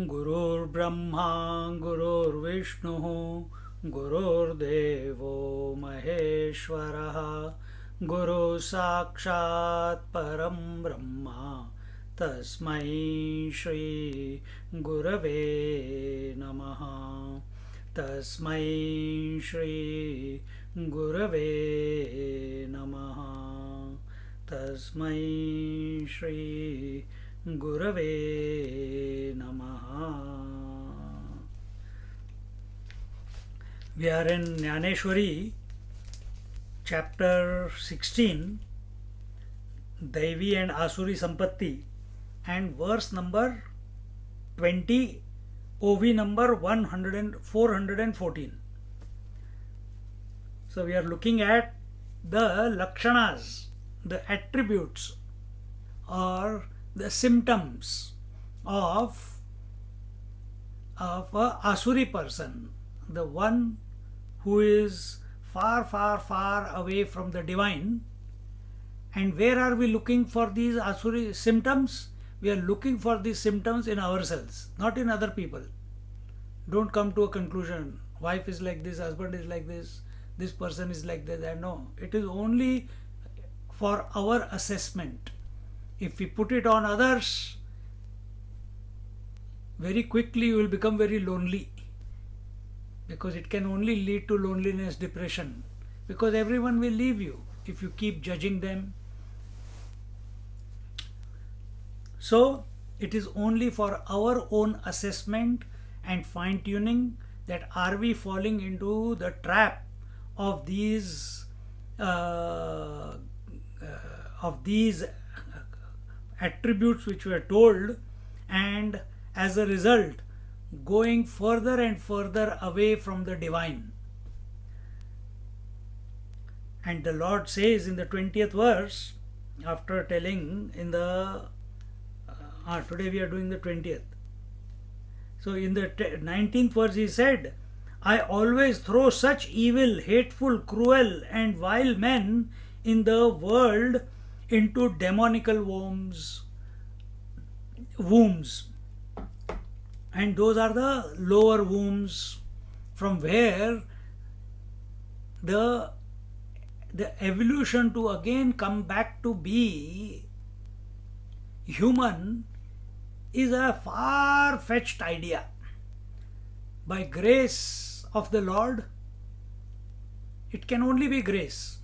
गुरुर्ब्रह्मा गुरुर्विष्णुः गुरुर्देवो महेश्वरः गुरुः साक्षात् परं ब्रह्मा तस्मै श्री गुरवे नमः तस्मै श्री गुरवे नमः तस्मै श्री गुरवे नमः. We are in Jnaneshwari, chapter 16, Daivi and Asuri Sampatti, and verse number 20, OV number 414. So we are looking at the lakshanas, the attributes or the symptoms of a Asuri person, the one who is far, far, far away from the divine. And where are we looking for these Asuri symptoms? We are looking for these symptoms in ourselves, not in other people. Don't come to a conclusion. Wife is like this, husband is like this person is like this. No, it is only for our assessment. If we put it on others, very quickly you will become very lonely, because it can only lead to loneliness, depression, because everyone will leave you if you keep judging them. So it is only for our own assessment and fine-tuning that are we falling into the trap of these attributes which were told, and as a result going further and further away from the divine. And the Lord says in the 20th verse, after telling in the today we are doing the 20th. So in the 19th verse he said, I always throw such evil, hateful, cruel and vile men in the world into demonical wombs, and those are the lower wombs from where the evolution to again come back to be human is a far-fetched idea. By grace of the Lord, it can only be grace.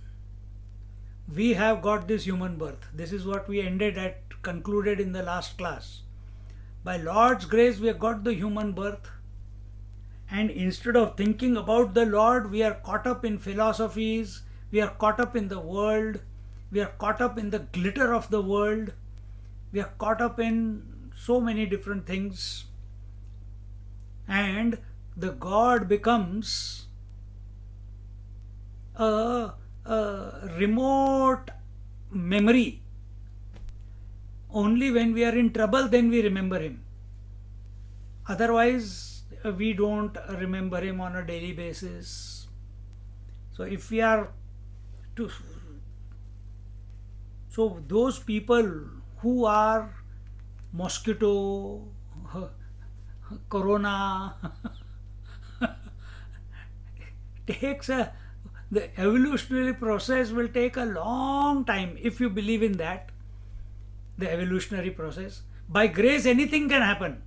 We have got this human birth. This is what we concluded in the last class. By Lord's grace, we have got the human birth. And instead of thinking about the Lord, we are caught up in philosophies, we are caught up in the world, we are caught up in the glitter of the world, we are caught up in so many different things. And the God becomes a remote memory. Only when we are in trouble, then we remember Him. Otherwise, we don't remember Him on a daily basis. So if we are to... So those people who are mosquito, corona, the evolutionary process will take a long time if you believe in that. The evolutionary process. By grace, anything can happen.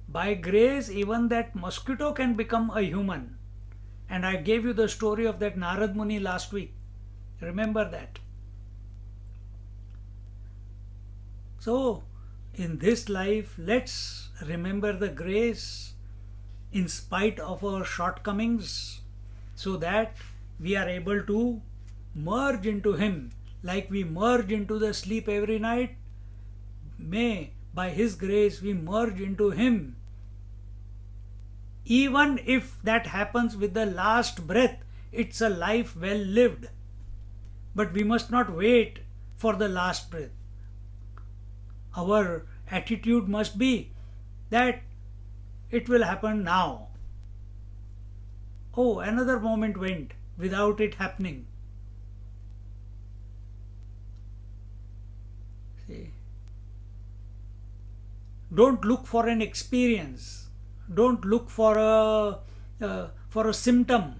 By grace, even that mosquito can become a human. And I gave you the story of that Narad Muni last week. Remember that. So, in this life, let's remember the grace in spite of our shortcomings, so that we are able to merge into Him. Like we merge into the sleep every night, may by His grace we merge into Him. Even if that happens with the last breath, it's a life well lived. But we must not wait for the last breath. Our attitude must be that it will happen now. Oh, another moment went without it happening. See? Don't look for an experience. Don't look for a symptom.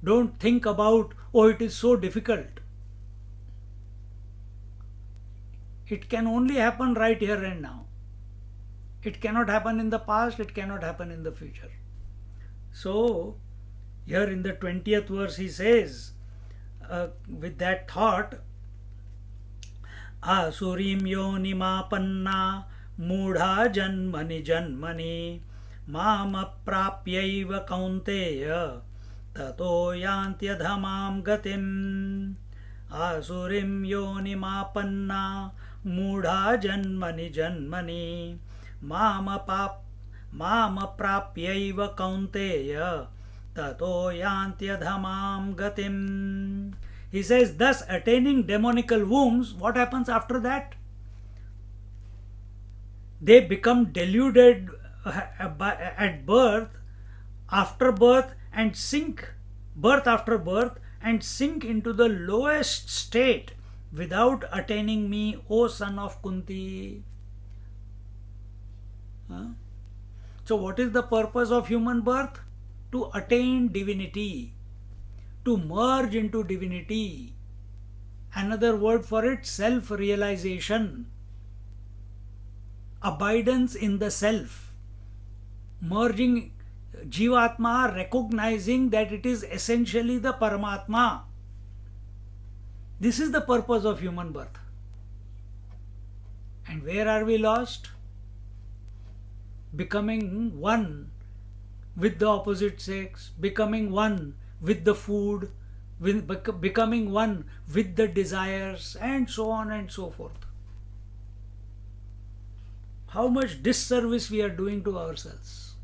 Don't think about, oh, it is so difficult. It can only happen right here and now. It cannot happen in the past, it cannot happen in the future. So, here in the 20th verse he says, with that thought, Asurim yonimapanna mudha janmani janmani mama prapyaiva kaunteya tato yantyadhamam gatim. Asurim yonimapanna mudha janmani janmani mama prapyaiva kaunteya tato yantyadhamam gatim. He says, thus attaining demonical wombs, what happens after that? They become deluded at birth, after birth, and sink, birth after birth, and sink into the lowest state without attaining me, O son of Kunti. So what is the purpose of human birth? To attain divinity, to merge into divinity. Another word for it, self-realization, abidance in the self, merging Jivatma, recognizing that it is essentially the Paramatma. This is the purpose of human birth. And where are we lost? Becoming one with the opposite sex, becoming one with the food, becoming one with the desires, and so on and so forth. How much disservice we are doing to ourselves.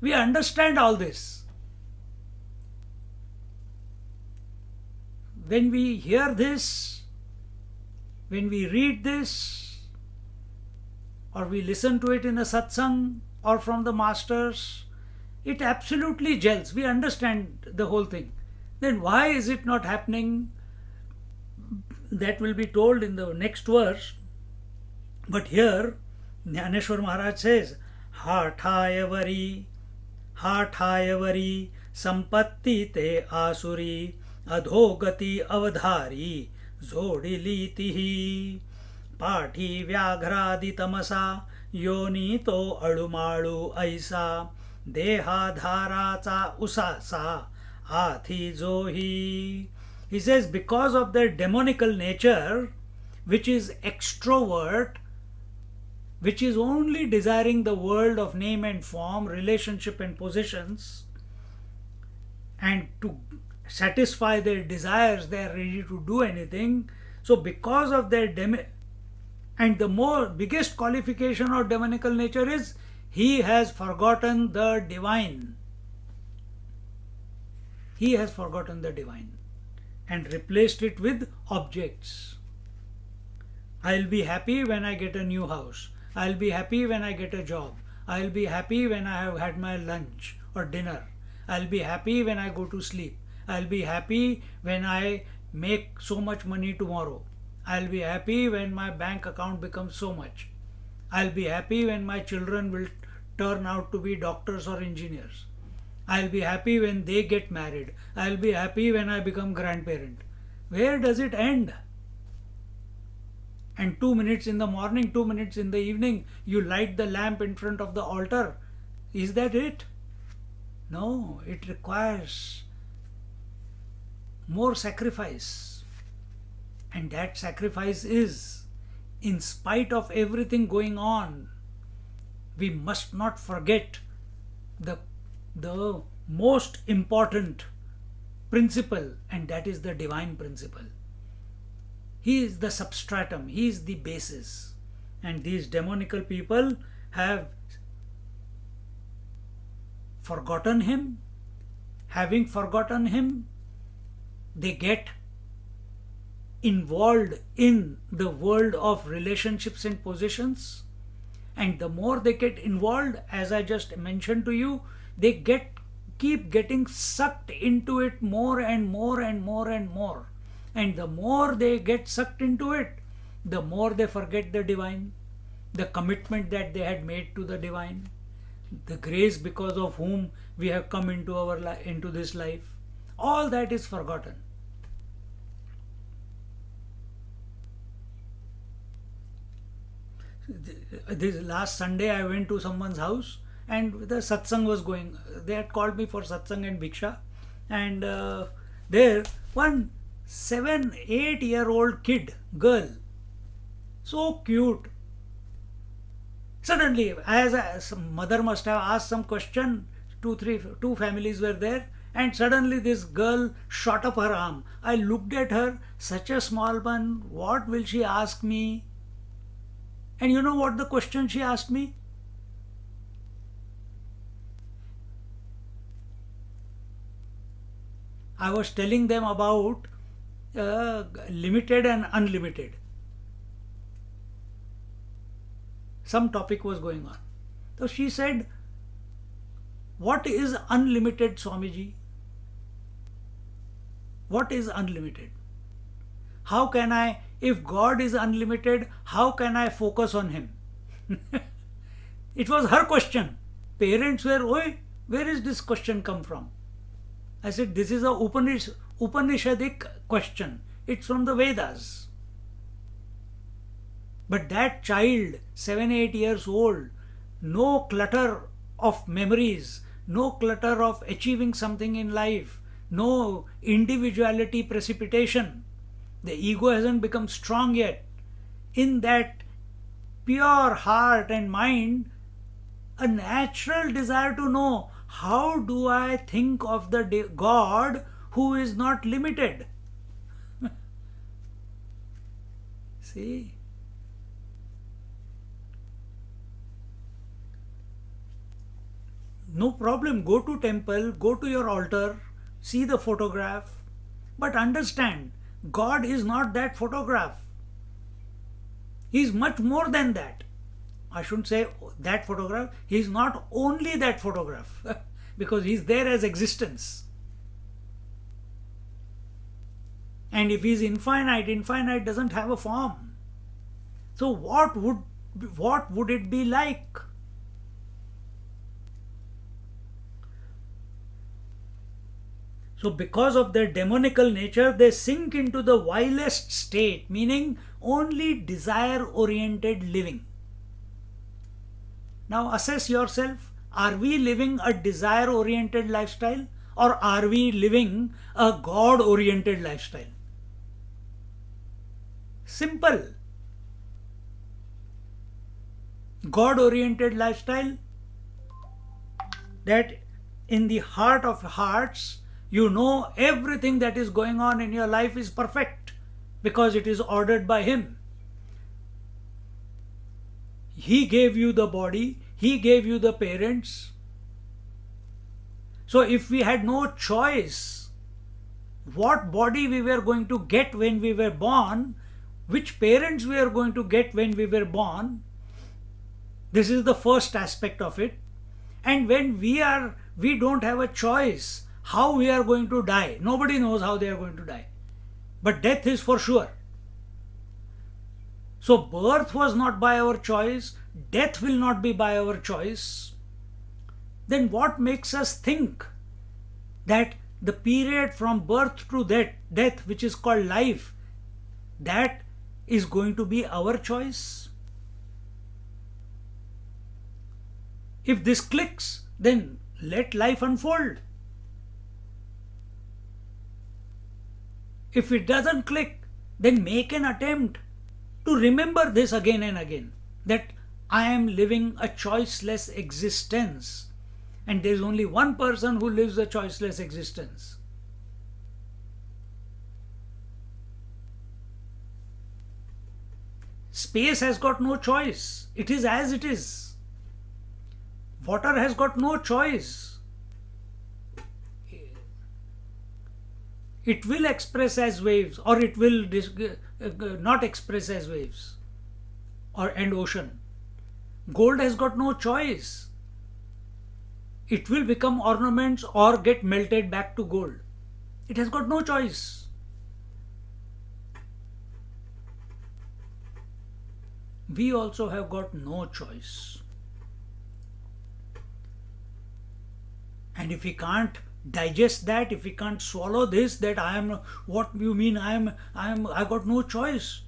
We understand all this. When we hear this, when we read this, or we listen to it in a satsang or from the masters, it absolutely gels. We understand the whole thing. Then why is it not happening? That will be told in the next verse. But here, Jnaneshwar Maharaj says, Hathayavare, sampatti te asuri, adhogati avadhari, zodilitihi, pathi vyagradi tamasa, yoni to alumalu aisa, Dehadharacha usasa athi zohi. He says, because of their demonical nature, which is extrovert, which is only desiring the world of name and form, relationship and possessions, and to satisfy their desires, they are ready to do anything. So because of their and the biggest qualification of demonical nature is he has forgotten the divine. He has forgotten the divine and replaced it with objects. I'll be happy when I get a new house. I'll be happy when I get a job. I'll be happy when I have had my lunch or dinner. I'll be happy when I go to sleep. I'll be happy when I make so much money tomorrow. I'll be happy when my bank account becomes so much. I'll be happy when my children will turn out to be doctors or engineers. I'll be happy when they get married. I'll be happy when I become grandparent. Where does it end? And 2 minutes in the morning, 2 minutes in the evening, you light the lamp in front of the altar. Is that it? No, it requires more sacrifice. And that sacrifice is, in spite of everything going on, we must not forget the most important principle, and that is the divine principle. He is the substratum, he is the basis. And these demonical people have forgotten him. Having forgotten him, they get involved in the world of relationships and possessions. And the more they get involved, as I just mentioned to you, they keep getting sucked into it more and more and more and more. And the more they get sucked into it, the more they forget the divine, the commitment that they had made to the divine, the grace because of whom we have come into into this life. All that is forgotten. This last Sunday I went to someone's house and the satsang was going. They had called me for satsang and bhiksha, and there one 7-8-year-old kid girl, so cute. Suddenly, as mother must have asked some question, two families were there, and suddenly this girl shot up her arm. I looked at her, such a small one. What will she ask me? And you know what the question she asked me? I was telling them about limited and unlimited. Some topic was going on. So she said, "What is unlimited, Swamiji? What is unlimited? How can I, if God is unlimited, how can I focus on Him?" It was her question. Parents were, "Oi, where is this question come from?" I said, "This is a Upanishadic question. It's from the Vedas." But that child, 7-8 years old, no clutter of memories, no clutter of achieving something in life, no individuality precipitation. The ego hasn't become strong yet. In that pure heart and mind, a natural desire to know, how do I think of the God who is not limited? See? No problem, go to temple, go to your altar, see the photograph, but understand, God is not that photograph. He is much more than that. I shouldn't say that photograph. He is not only that photograph because He is there as existence. And if He is infinite, infinite doesn't have a form. So what would it be like? So because of their demonical nature, they sink into the vilest state, meaning only desire-oriented living. Now assess yourself. Are we living a desire-oriented lifestyle, or are we living a God-oriented lifestyle? Simple. God-oriented lifestyle, that in the heart of hearts, you know everything that is going on in your life is perfect because it is ordered by Him. He gave you the body, He gave you the parents. So if we had no choice, what body we were going to get when we were born, which parents we are going to get when we were born, this is the first aspect of it. And when we don't have a choice how we are going to die. Nobody knows how they are going to die. But death is for sure. So birth was not by our choice. Death will not be by our choice. Then what makes us think that the period from birth to death, which is called life, that is going to be our choice? If this clicks, then let life unfold. If it doesn't click, then make an attempt to remember this again and again, that I am living a choiceless existence, and there is only one person who lives a choiceless existence. Space has got no choice. It is as it is. Water has got no choice. It will express as waves, or it will not express as waves or and ocean. Gold has got no choice. It will become ornaments or get melted back to gold. It has got no choice. We also have got no choice. And if we can't digest that, if we can't swallow this, that I am, what you mean I got no choice.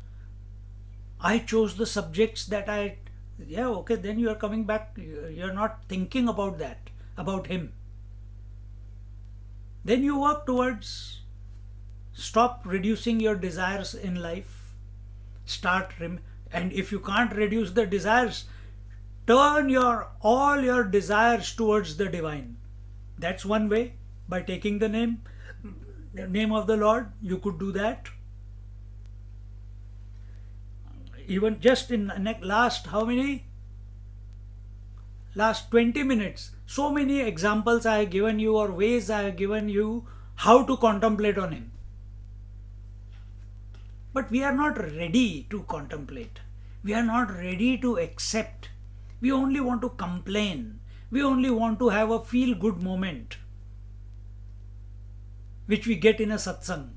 I chose the subjects that yeah, okay, then you are coming back, you're not thinking about that, about him. Then you work towards, stop reducing your desires in life, and if you can't reduce the desires, turn all your desires towards the divine. That's one way, by taking the name of the Lord. You could do that. Even just in last 20 minutes, so many examples I have given you, or ways I have given you how to contemplate on him. But we are not ready to contemplate. We are not ready to accept. We only want to complain. We only want to have a feel-good moment, which we get in a satsang,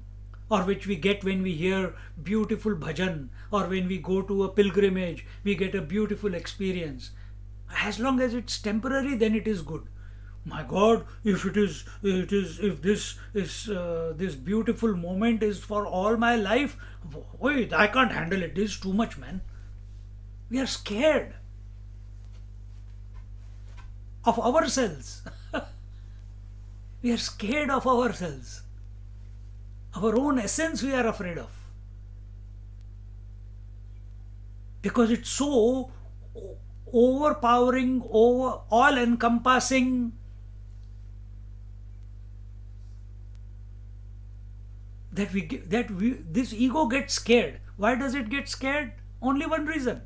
or which we get when we hear beautiful bhajan, or when we go to a pilgrimage, we get a beautiful experience. As long as it's temporary, then it is good. My God, if this beautiful moment is for all my life, wait, I can't handle it. This is too much, man. We are scared of ourselves. We are scared of ourselves. Our own essence we are afraid of. Because it's so overpowering, all-encompassing, that this ego gets scared. Why does it get scared? Only one reason.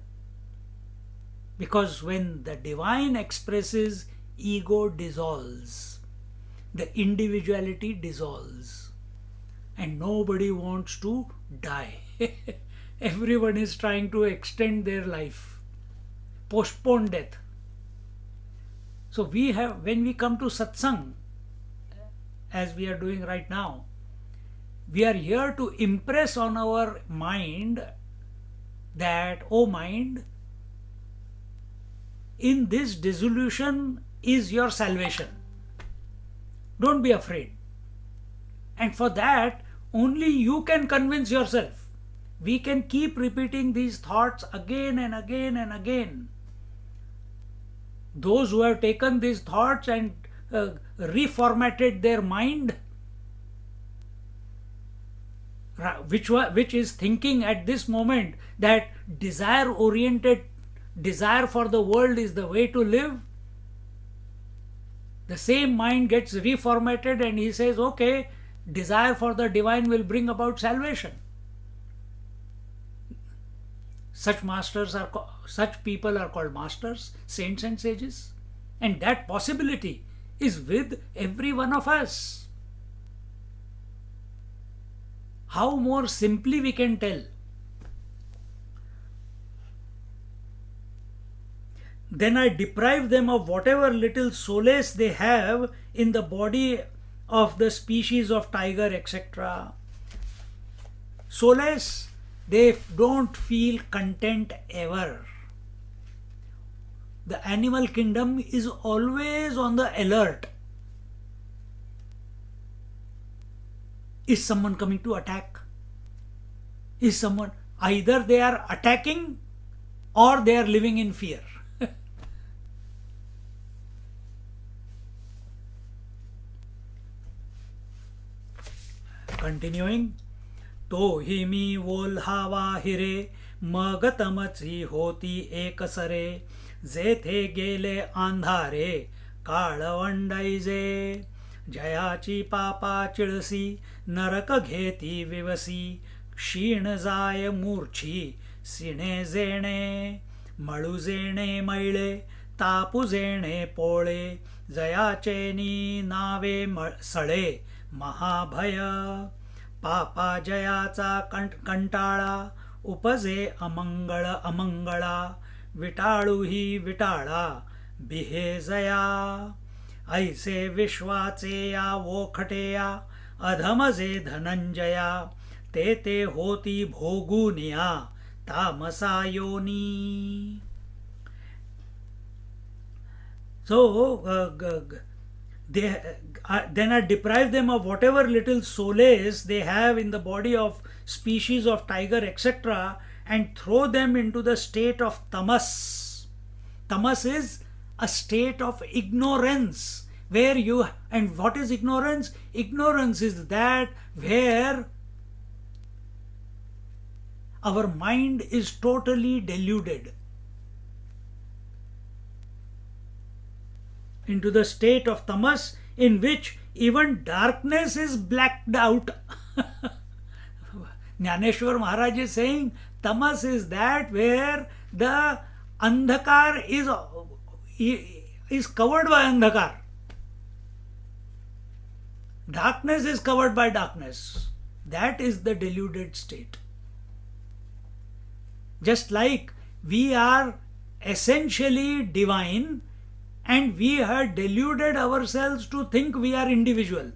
Because when the divine expresses, ego dissolves. The individuality dissolves. And nobody wants to die. Everyone is trying to extend their life, postpone death. So when we come to satsang, as we are doing right now, we are here to impress on our mind that, oh mind, in this dissolution is your salvation. Don't be afraid. And for that, only you can convince yourself. We can keep repeating these thoughts again and again and again. Those who have taken these thoughts and reformatted their mind, which is thinking at this moment that desire for the world is the way to live, the same mind gets reformatted and he says, okay, desire for the divine will bring about salvation. Such people are called masters, saints and sages. And that possibility is with every one of us. How more simply we can tell? Then I deprive them of whatever little solace they have in the body of the species of tiger, etc. Solace, they don't feel content ever. The animal kingdom is always on the alert. Is someone coming to attack? Either they are attacking or they are living in fear. Continuing, तो हिमी वोल हावा हिरे मगतमची होती एकसरे जेथे गेले अंधारे काळवंडाईजे जयाची पापा चिळसी नरक घेती विवसी क्षीण जाय मूर्छी सिणे जेणे मळुजेणे मैळे तापुजेणे पोळे जयाचेनी नावे सळे महाभय पापा जयाचा कंटाळा उपजे अमंगळ अमंगळा विटाळू ही विटाळा बिहे जया ऐसे विश्वाचे या वोखटेया अधमजे धनंजया ते ते होती भोगुनिया तामसा योनी. So then I deprive them of whatever little solace they have in the body of species of tiger, etc., and throw them into the state of tamas. Tamas is a state of ignorance where you, and what is ignorance? Ignorance is that where our mind is totally deluded. Into the state of tamas in which even darkness is blacked out. Jnaneshwar Maharaj is saying tamas is that where the andhakar is covered by andhakar. Darkness is covered by darkness. That is the deluded state. Just like we are essentially divine, and we have deluded ourselves to think we are individual.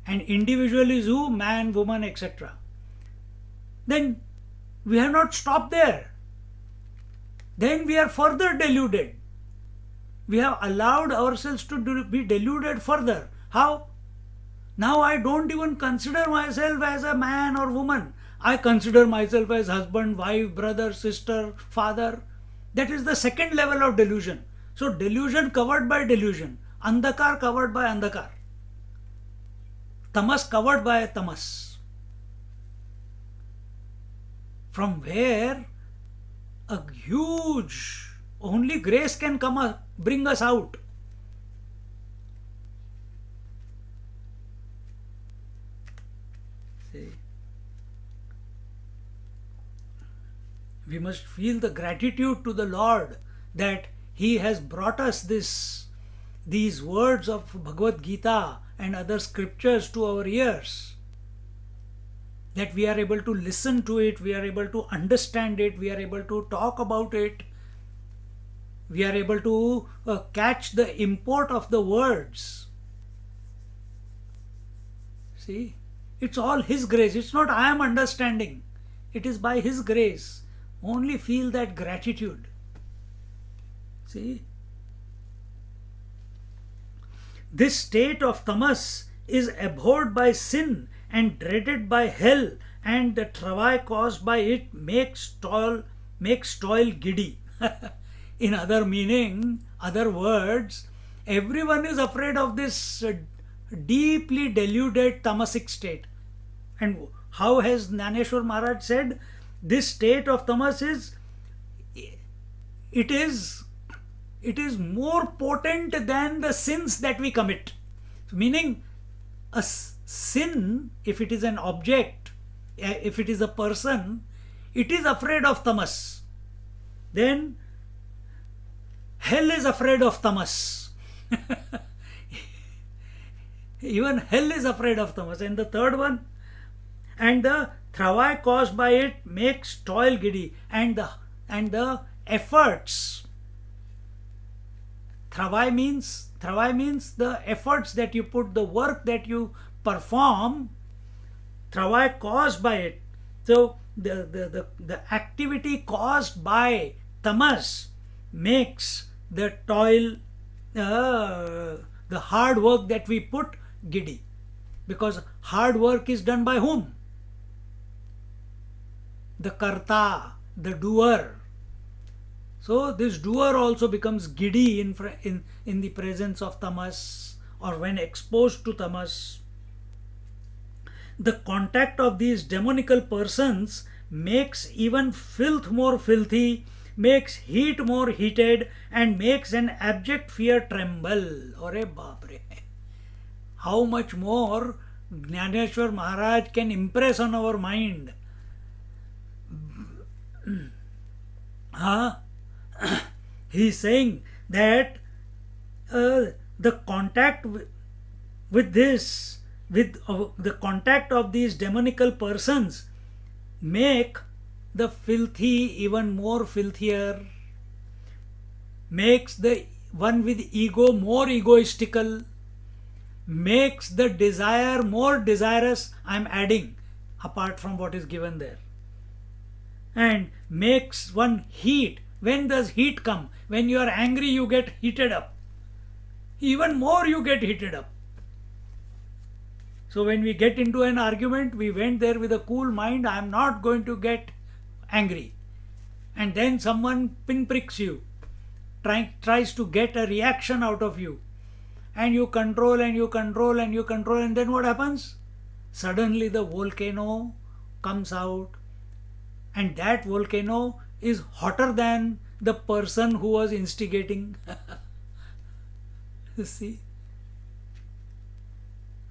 And individual is who? Man, woman, etc. Then we have not stopped there. Then we are further deluded. We have allowed ourselves to be deluded further. How? Now I don't even consider myself as a man or woman. I consider myself as husband, wife, brother, sister, father. That is the second level of delusion. So delusion covered by delusion. Andhakar covered by andhakar. Tamas covered by tamas. From where a huge, only grace can bring us out. See? We must feel the gratitude to the Lord that He has brought us these words of Bhagavad Gita and other scriptures to our ears. That we are able to listen to it, we are able to understand it, we are able to talk about it, we are able to catch the import of the words. See, it's all His grace. It's not I am understanding. It is by His grace. Only feel that gratitude. See? This state of tamas is abhorred by sin and dreaded by hell, and the travail caused by it makes toil giddy. In other meaning, other words, everyone is afraid of this deeply deluded tamasic state. And how has Jnaneshwar Maharaj said? This state of tamas is more potent than the sins that we commit. Meaning, a sin, if it is an object, if it is a person, it is afraid of tamas. Then hell is afraid of tamas. Even hell is afraid of tamas. And the third one, and the travail caused by it makes toil giddy, and the efforts. Travail means the efforts that you put, the work that you perform. Travail caused by it. So the activity caused by tamas makes the toil, the hard work that we put, giddy. Because hard work is done by whom? The karta, the doer. So this doer also becomes giddy in the presence of tamas, or when exposed to tamas. The contact of these demonical persons makes even filth more filthy, makes heat more heated, and makes an abject fear tremble. Ore baap re. how much more Jnaneshwar Maharaj can impress on our mind. Huh? He is saying that the contact with this, with the contact of these demonical persons, make the filthy even more filthier, makes the one with ego more egoistical, makes the desire more desirous. I am adding apart from what is given there, and makes one heat. When does heat come? When you are angry, you get heated up. Even more, you get heated up. So when we get into an argument, we went there with a cool mind. I am not going to get angry. And then someone pinpricks you, tries to get a reaction out of you. And you control and you control and you control. And then what happens? Suddenly the volcano comes out. And that volcano is hotter than the person who was instigating. You see?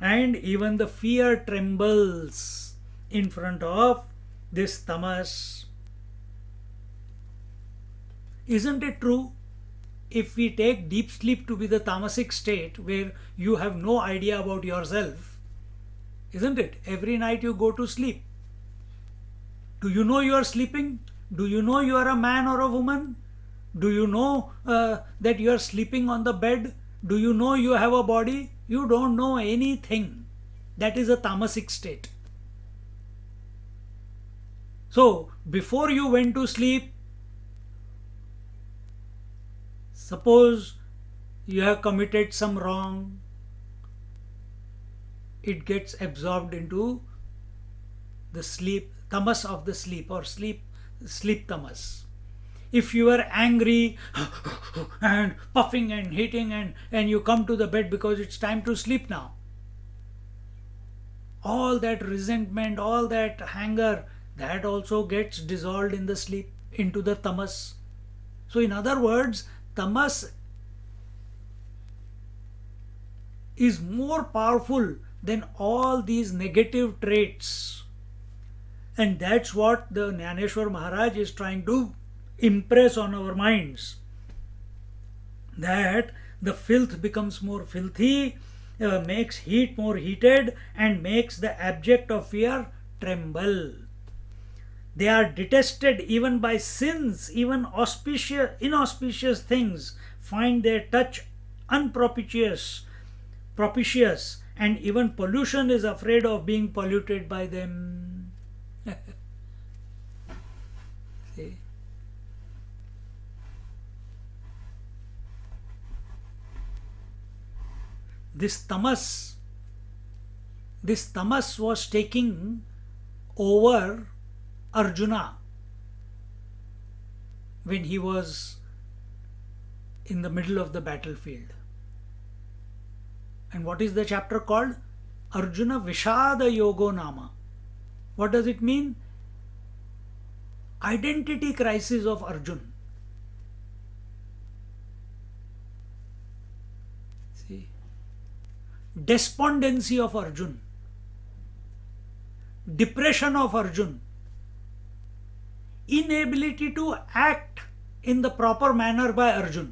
And even the fear trembles in front of this tamas. Isn't it true? If we take deep sleep to be the tamasic state where you have no idea about yourself, isn't it? Every night you go to sleep. Do you know you are sleeping? Do you know you are a man or a woman? Do you know that you are sleeping on the bed? Do you know you have a body? You don't know anything. That is a tamasic state. So, before you went to sleep, suppose you have committed some wrong, it gets absorbed into the sleep, tamas of the sleep, or sleep tamas. If you are angry and puffing and hitting and you come to the bed because it's time to sleep now, all that resentment, all that anger, that also gets dissolved in the sleep into the tamas. So in other words, tamas is more powerful than all these negative traits. And that's what the Jnaneshwar Maharaj is trying to impress on our minds. That the filth becomes more filthy, makes heat more heated, and makes the abject of fear tremble. They are detested even by sins, even inauspicious things find their touch unpropitious, and even pollution is afraid of being polluted by them. See? This tamas was taking over Arjuna when he was in the middle of the battlefield. And what is the chapter called? Arjuna Vishada Yogo Nama. What does it mean? Identity crisis of Arjuna. See? Despondency of Arjuna. Depression of Arjuna. Inability to act in the proper manner by Arjuna.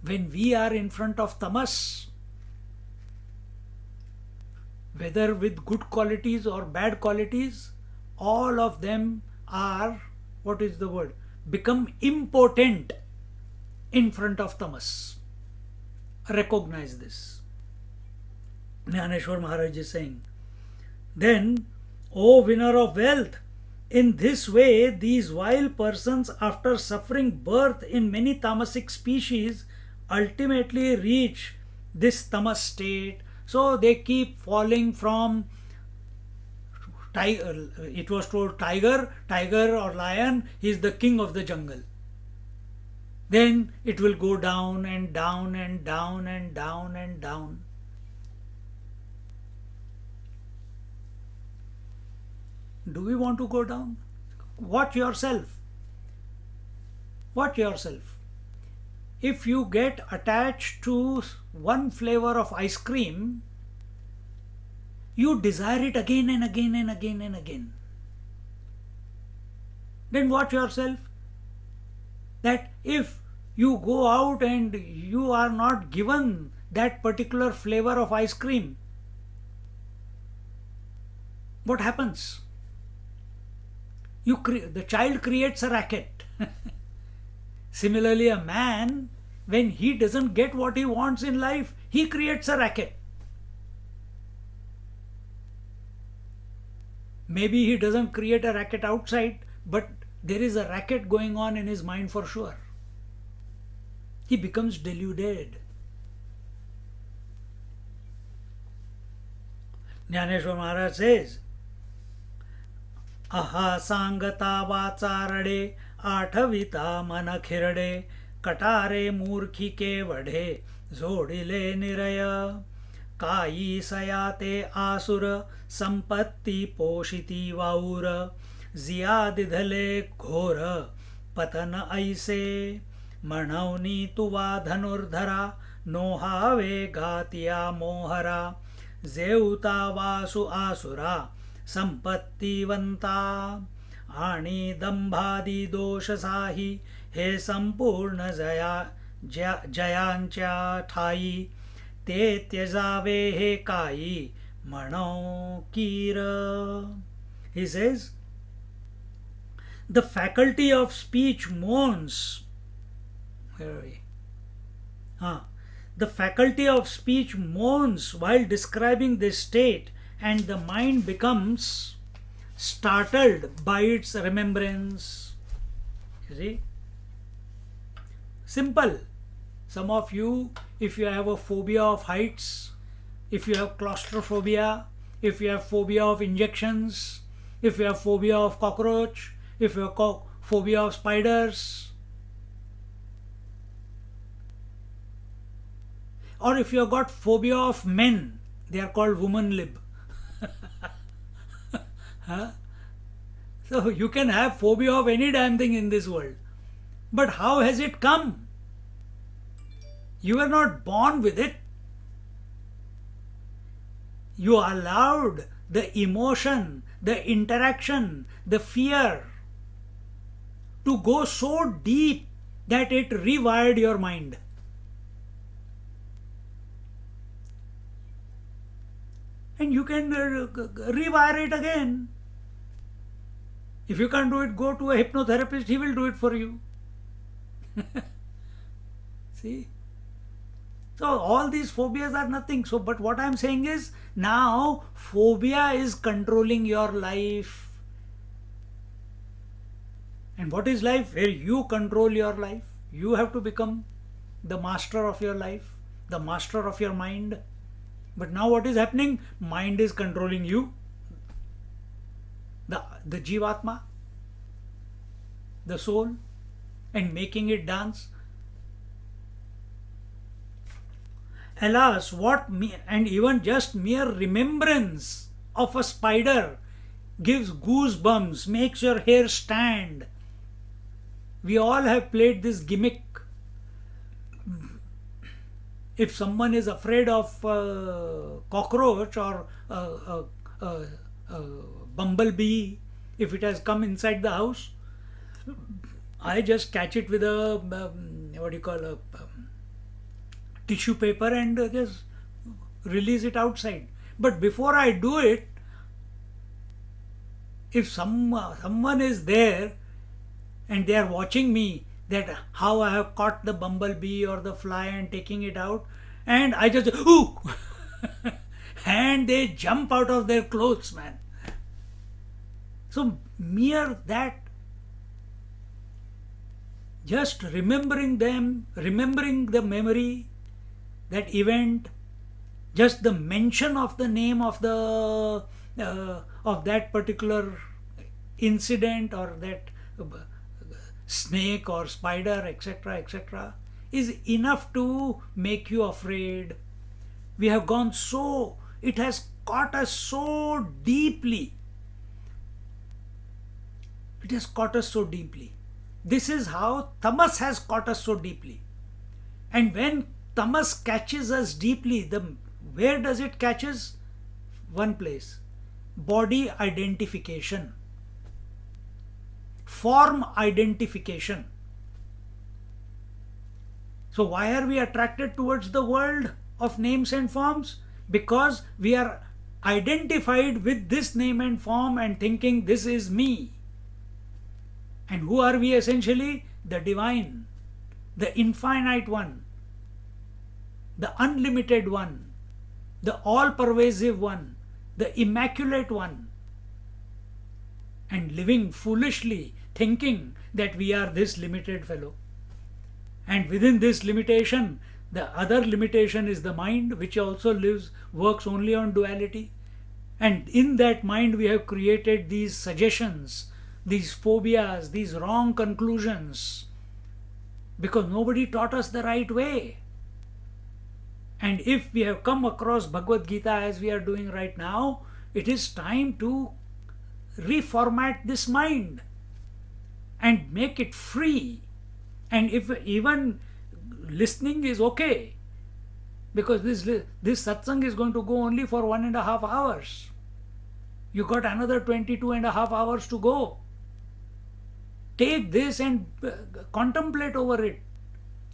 When we are in front of tamas, whether with good qualities or bad qualities, all of them are, what is the word? Become impotent in front of tamas. Recognize this. Jnaneshwar Maharaj is saying, then, O winner of wealth, in this way these vile persons, after suffering birth in many tamasic species, ultimately reach this tamas state. So they keep falling from tiger. It was told tiger or lion, he is the king of the jungle. Then it will go down and down and down and down and down. Do we want to go down? Watch yourself. Watch yourself. if you get attached to one flavor of ice cream, you desire it again and again and again and again. Then watch yourself that if you go out and you are not given that particular flavor of ice cream, what happens? The child creates a racket. Similarly, a man, when he doesn't get what he wants in life, he creates a racket. Maybe he doesn't create a racket outside, but there is a racket going on in his mind for sure. He becomes deluded. Jnaneshwar Maharaj says, Aha sangata vacharade आठविता मन खिरडे कटारे मूर्खी के वढे जोडिले निरय काई सयाते आसुर संपत्ति पोषिती वाऊर जिया दिधले घोर पतन ऐसे मणवनी तुवा धनुर्धरा नोहावे गातिया मोहरा जेवता वासु आसुरा संपत्तिवंता आणि दंभादी दोषसाही हे संपूर्ण जयांच्या ठाई ते त्यजावे हे काई म्हणो कीर. He says, the faculty of speech moans. Where are we? The faculty of speech moans while describing this state, and the mind becomes startled by its remembrance. You see? Simple. Some of you, if you have a phobia of heights, if you have claustrophobia, if you have phobia of injections, if you have phobia of cockroach, if you have phobia of spiders, or if you have got phobia of men, they are called woman lib. So you can have phobia of any damn thing in this world. But how has it come? You were not born with it. You allowed the emotion, the interaction, the fear to go so deep that it rewired your mind. And you can rewire it again. If you can't do it, go to a hypnotherapist, he will do it for you. See? So all these phobias are nothing. So, but what I am saying is, now phobia is controlling your life. And what is life? Where you control your life. You have to become the master of your life, the master of your mind. But now what is happening? Mind is controlling you. The Jivatma, the soul, and making it dance. Alas, and even just mere remembrance of a spider gives goosebumps, makes your hair stand. We all have played this gimmick. If someone is afraid of cockroach or bumblebee, if it has come inside the house, I just catch it with a tissue paper and just release it outside. But before I do it, if someone is there and they are watching me, that how I have caught the bumblebee or the fly and taking it out, and I just ooh, and they jump out of their clothes, man. So mere that, just remembering them, remembering the memory, that event, just the mention of the name of the of that particular incident or that snake or spider, etc., etc., is enough to make you afraid. We have gone so, it has caught us so deeply. It has caught us so deeply. This is how tamas has caught us so deeply. And when tamas catches us deeply, where does it catches? One place. Body identification. Form identification. So why are we attracted towards the world of names and forms? Because we are identified with this name and form and thinking this is me. And who are we essentially? The divine, the infinite one, the unlimited one, the all-pervasive one, the immaculate one. And living foolishly, thinking that we are this limited fellow. And within this limitation, the other limitation is the mind, which also works only on duality. And in that mind, we have created these suggestions, these phobias, these wrong conclusions, because nobody taught us the right way. And if we have come across Bhagavad Gita as we are doing right now, it is time to reformat this mind and make it free. And if even listening is okay, because this satsang is going to go only for 1.5 hours. You got another 22.5 hours to go. Take this and contemplate over it.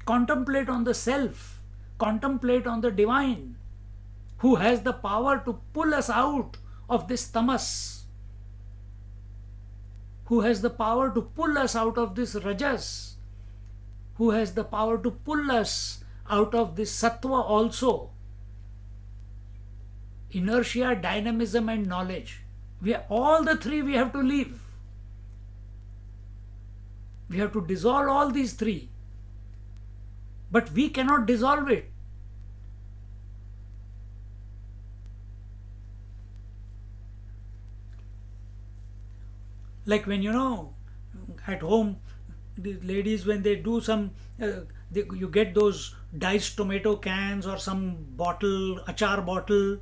Contemplate on the self. Contemplate on the divine, who has the power to pull us out of this tamas, who has the power to pull us out of this rajas, who has the power to pull us out of this sattva also. Inertia, dynamism and knowledge. All the three we have to leave. We have to dissolve all these three. But we cannot dissolve it. Like when at home, the ladies, when they do some, you get those diced tomato cans or some bottle, achar bottle,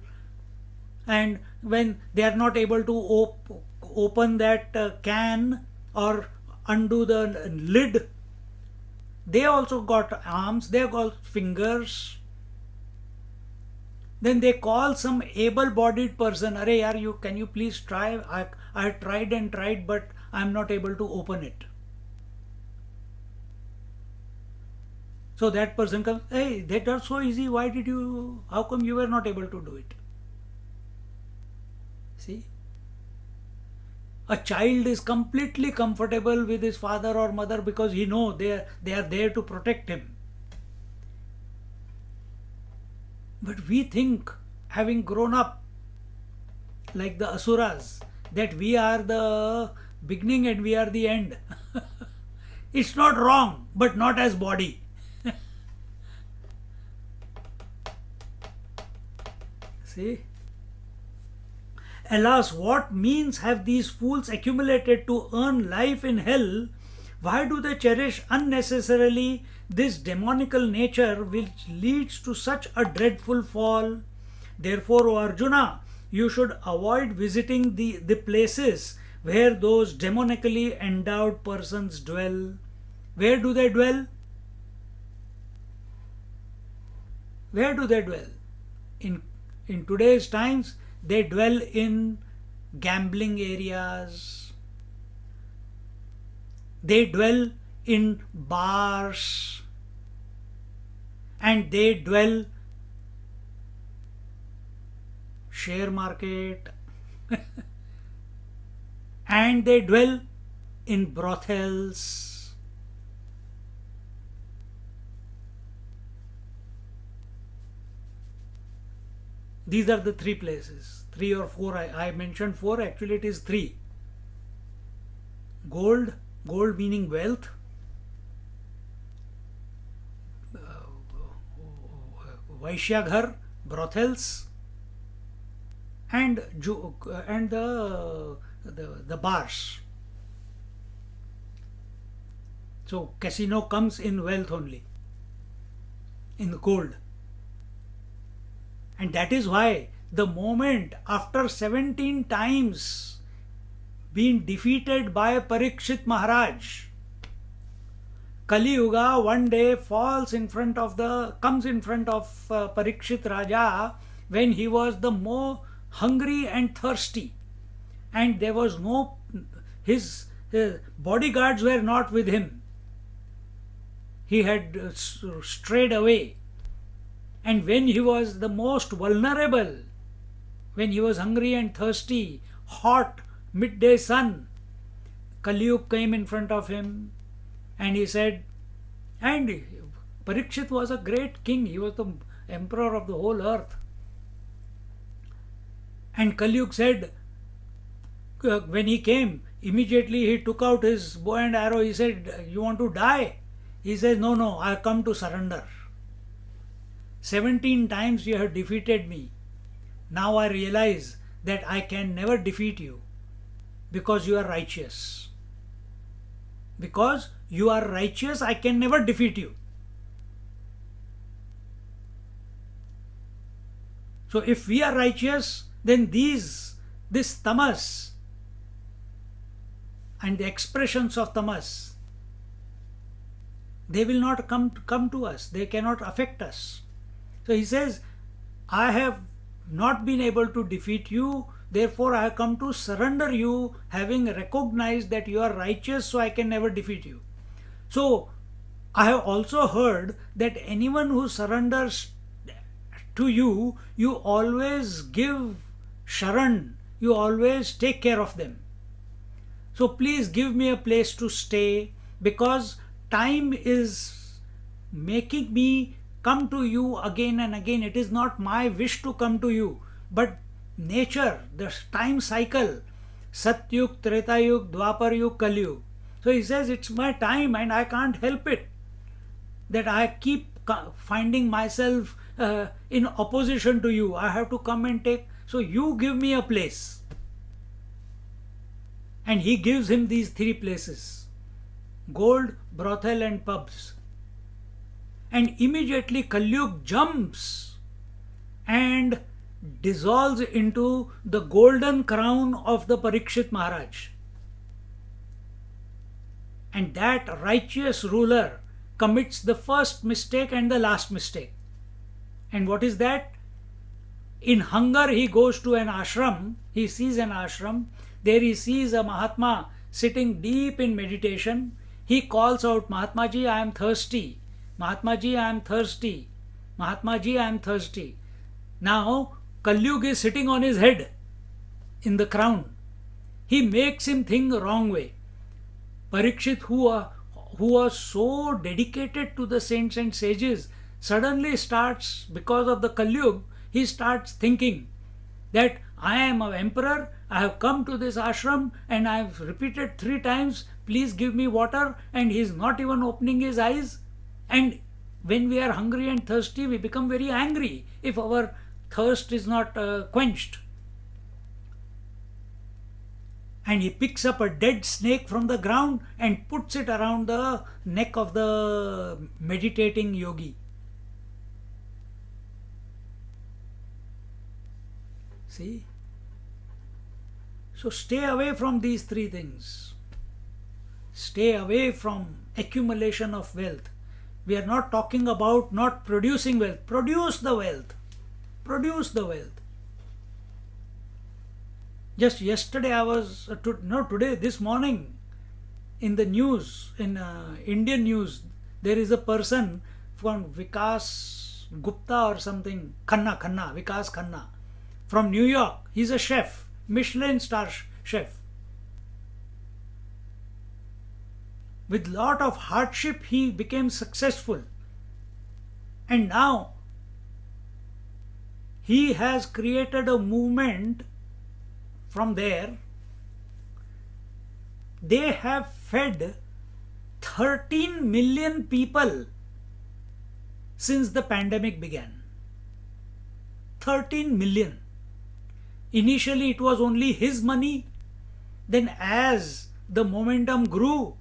and when they are not able to open that can or undo the lid, they also got arms, they got fingers. Then they call some able-bodied person, "Arey yaar, can you please try? I tried and tried, but I am not able to open it." So that person comes, "Hey, that was so easy. How come you were not able to do it?" See? A child is completely comfortable with his father or mother because he knows they are there to protect him. But we think, having grown up like the asuras, that we are the beginning and we are the end. It's not wrong, but not as body. See? Alas, what means have these fools accumulated to earn life in hell? Why do they cherish unnecessarily this demonical nature which leads to such a dreadful fall? Therefore, O Arjuna, you should avoid visiting the places where those demonically endowed persons dwell. Where do they dwell? Where do they dwell? In today's times, they dwell in gambling areas. They dwell in bars. And they dwell share market. And they dwell in brothels. These are the three places. 3 or 4. I mentioned 4. Actually, it is 3. Gold meaning wealth. Vaishyaghar, brothels, and the bars. So casino comes in wealth only, in the gold. And that is why the moment after 17 times being defeated by Parikshit Maharaj, Kali Yuga one day comes in front of Parikshit Raja when he was the more hungry and thirsty, and there was no, his bodyguards were not with him. He had strayed away. And when he was the most vulnerable, when he was hungry and thirsty, hot midday sun, Kali Yuga came in front of him and he said, and Parikshit was a great king, he was the emperor of the whole earth. And Kali Yuga said, when he came, immediately he took out his bow and arrow. He said, you want to die? He says, no, I have come to surrender. 17 times you have defeated me. Now I realize that I can never defeat you because you are righteous. Because you are righteous, I can never defeat you. So if we are righteous, then this tamas and the expressions of tamas, they will not come to us. They cannot affect us. So he says, I have not been able to defeat you, therefore I have come to surrender you, having recognized that you are righteous, so I can never defeat you. So I have also heard that anyone who surrenders to you, you always give sharan, you always take care of them. So please give me a place to stay, because time is making me come to you again and again. It is not my wish to come to you, but nature, the time cycle, Satyug, Tretayug, Dwapar Kali Yuga. So he says, it's my time and I can't help it that I keep finding myself in opposition to you. I have to come and take, so you give me a place. And he gives him these 3 places: gold, brothel and pubs. And immediately Kali Yuga jumps and dissolves into the golden crown of the Parikshit Maharaj. And that righteous ruler commits the first mistake and the last mistake. And what is that? In hunger he goes to an ashram, he sees an ashram, there he sees a Mahatma sitting deep in meditation. He calls out, Mahatma ji, I am thirsty. Mahatma ji, I am thirsty. Mahatma ji, I am thirsty. Now, Kali Yuga is sitting on his head in the crown. He makes him think the wrong way. Parikshit, who was so dedicated to the saints and sages, suddenly starts, because of the Kali Yuga, he starts thinking that I am an emperor, I have come to this ashram and I have repeated 3 times, please give me water, and he is not even opening his eyes. And when we are hungry and thirsty, we become very angry if our thirst is not quenched. And he picks up a dead snake from the ground and puts it around the neck of the meditating yogi. See? So stay away from these 3 things. Stay away from accumulation of wealth. We are not talking about not producing wealth. Produce the wealth. Produce the wealth. Just yesterday this morning in the news, in Indian news, there is a person from Vikas Gupta or something, Vikas Khanna, from New York. He's a chef, Michelin star chef. With lot of hardship, he became successful. And now, he has created a movement from there. They have fed 13 million people since the pandemic began. 13 million. Initially, it was only his money. Then as the momentum grew,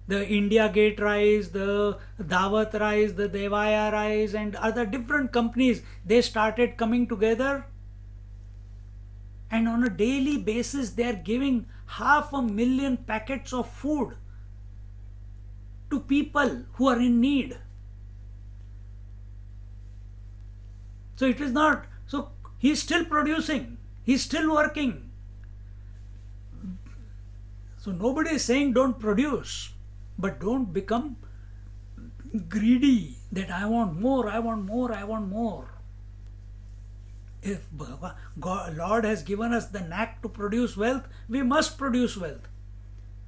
the India Gate Rice, the Dawat Rice, the Devaya Rice and other different companies, they started coming together. And on a daily basis, they are giving 500,000 packets of food. to people who are in need. So it is not, so he's still producing, he's still working. So nobody is saying don't produce, but don't become greedy that I want more, I want more, I want more. If God, Lord has given us the knack to produce wealth, we must produce wealth.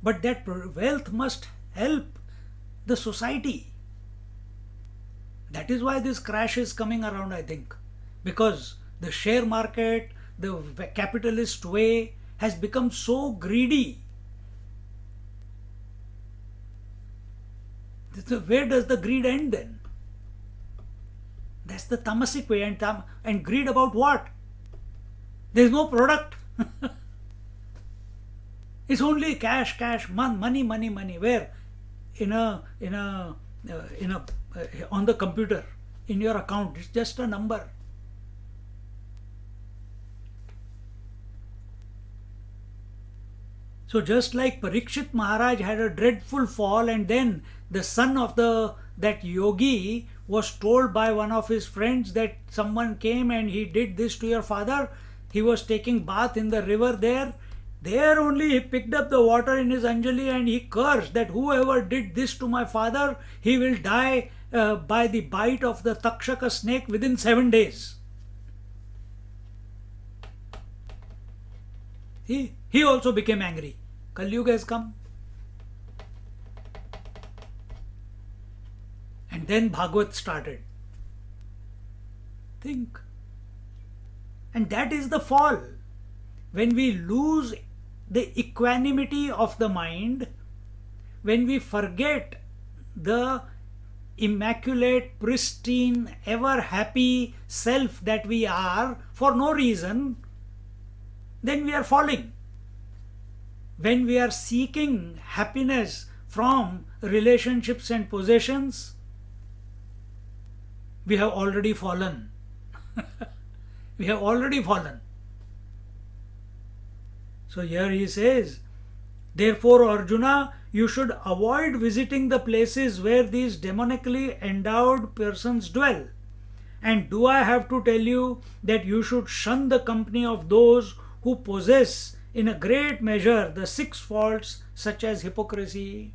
But that wealth must help the society. That is why this crash is coming around, I think. Because the share market, the capitalist way has become so greedy. Where does the greed end then? That's the tamasic way. And greed about what? There's no product. It's only cash, cash, money, money, money. Where? On the computer, in your account. It's just a number. So just like Parikshit Maharaj had a dreadful fall, and then the son of that yogi was told by one of his friends that someone came and he did this to your father. He was taking bath in the river there. There only he picked up the water in his Anjali and he cursed that whoever did this to my father, he will die by the bite of the Takshaka snake within 7 days. He also became angry. Kali Yuga has come. And then Bhagavad started. Think. And that is the fall. When we lose the equanimity of the mind, when we forget the immaculate, pristine, ever happy self that we are for no reason, then we are falling. When we are seeking happiness from relationships and possessions, we have already fallen. We have already fallen. So here he says, therefore Arjuna, you should avoid visiting the places where these demonically endowed persons dwell. And do I have to tell you that you should shun the company of those who possess in a great measure the 6 faults such as hypocrisy?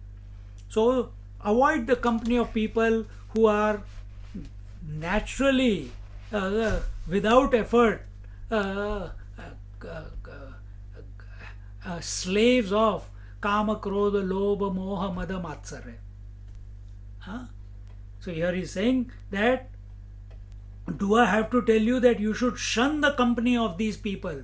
So avoid the company of people who are naturally, without effort, slaves of kama, krodha, lobha, moha, mada, matsarya. So here he is saying that, do I have to tell you that you should shun the company of these people?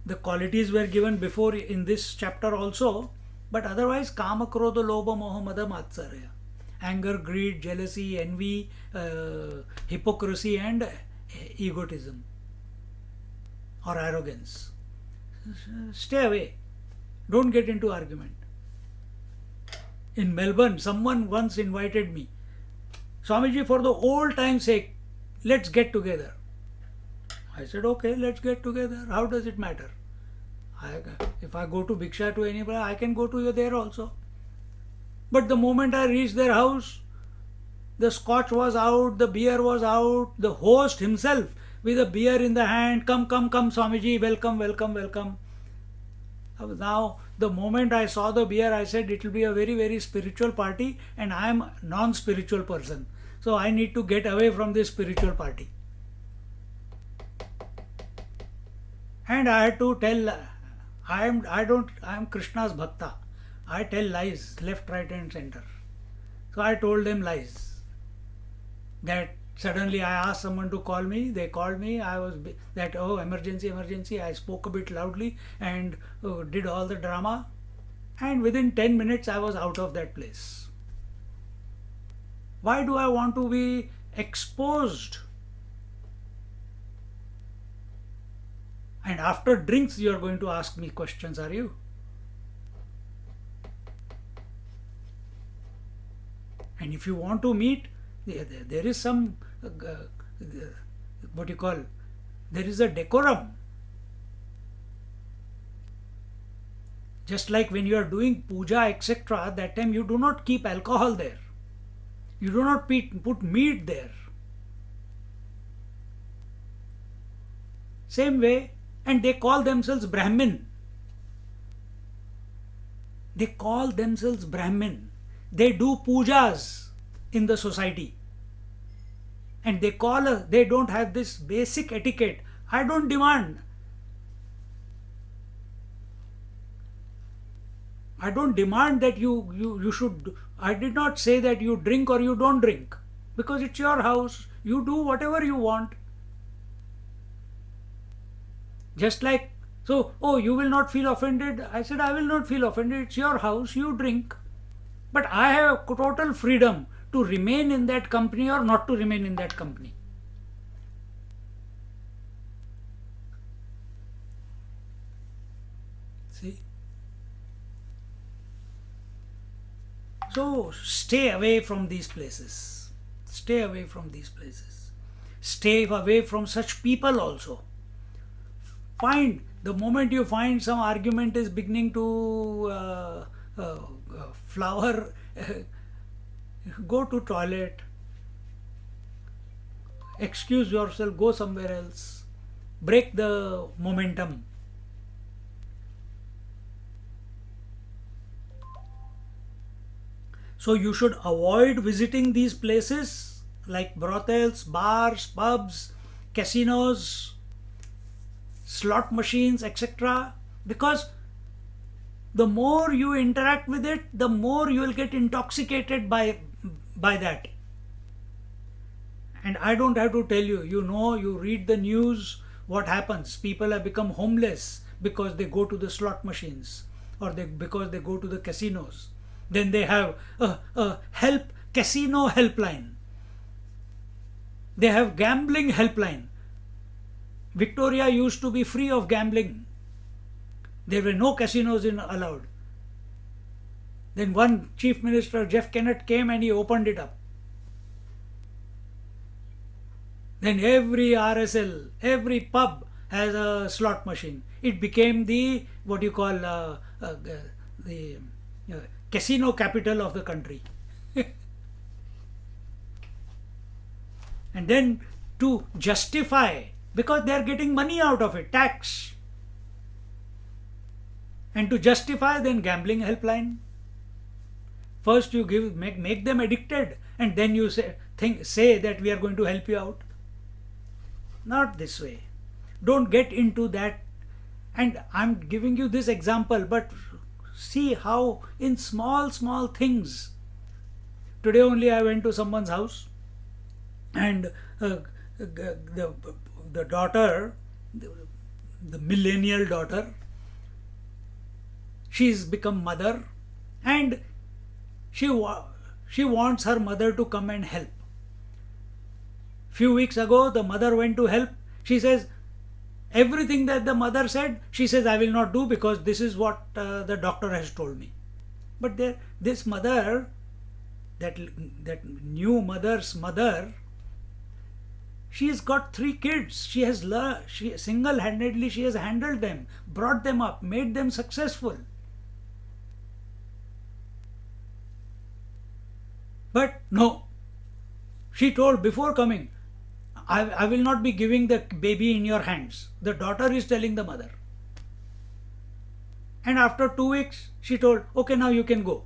The qualities were given before in this chapter also, but otherwise kama, krodha, lobha, moha, mada, matsarya. Anger, greed, jealousy, envy, hypocrisy and egotism or arrogance. Stay away. Don't get into argument. In Melbourne, someone once invited me, Swamiji, for the old time's sake, let's get together. I said, okay, let's get together. How does it matter? If I go to Bhiksha to anybody, I can go to you there also. But the moment I reached their house, the scotch was out, the beer was out, the host himself with a beer in the hand, come, Swamiji, welcome, welcome, welcome. Now, the moment I saw the beer, I said it will be a very, very spiritual party and I am a non-spiritual person. So I need to get away from this spiritual party. And I had to tell, I am Krishna's Bhakta. I tell lies, left, right and center. So I told them lies. That suddenly I asked someone to call me, they called me, I was that, oh, emergency, emergency. I spoke a bit loudly and did all the drama. And within 10 minutes I was out of that place. Why do I want to be exposed? And after drinks you are going to ask me questions, are you? And if you want to meet, there is some, what you call, there is a decorum. Just like when you are doing puja, etc., that time you do not keep alcohol there. You do not put meat there. Same way, and they call themselves Brahmin. They call themselves Brahmin. They do pujas in the society. And they don't have this basic etiquette. I don't demand. I don't demand that you should. I did not say that you drink or you don't drink. Because it's your house. You do whatever you want. Just like, so, oh, you will not feel offended. I said, I will not feel offended. It's your house. You drink. But I have total freedom to remain in that company or not to remain in that company. See? So stay away from these places. Stay away from these places. Stay away from such people also. Find, the moment you find some argument is beginning to flower, go to toilet, excuse yourself, go somewhere else, break the momentum. So you should avoid visiting these places like brothels, bars, pubs, casinos, slot machines, etc. Because the more you interact with it, the more you will get intoxicated by that. And I don't have to tell you, you read the news, what happens. People have become homeless because they go to the slot machines or because they go to the casinos. Then they have a casino helpline. They have gambling helpline. Victoria used to be free of gambling. There were no casinos allowed. Then one Chief Minister, Jeff Kennett, came and he opened it up. Then every RSL, every pub has a slot machine. It became the, what you call, the casino capital of the country. And then to justify, because they are getting money out of it, tax. And to justify, then gambling helpline. First you make them addicted, and then you say that we are going to help you out. Not this way. Don't get into that. And I'm giving you this example, but see how in small things. Today only I went to someone's house, and the daughter, the millennial daughter, she's become mother, and she wants her mother to come and help. Few weeks ago, the mother went to help. She says, everything that the mother said, she says, I will not do because this is what the doctor has told me. But this mother, that new mother's mother, she's got 3 kids. She has single-handedly she has handled them, brought them up, made them successful. But no, she told before coming, I will not be giving the baby in your hands. The daughter is telling the mother. And after 2 weeks, she told, okay, now you can go.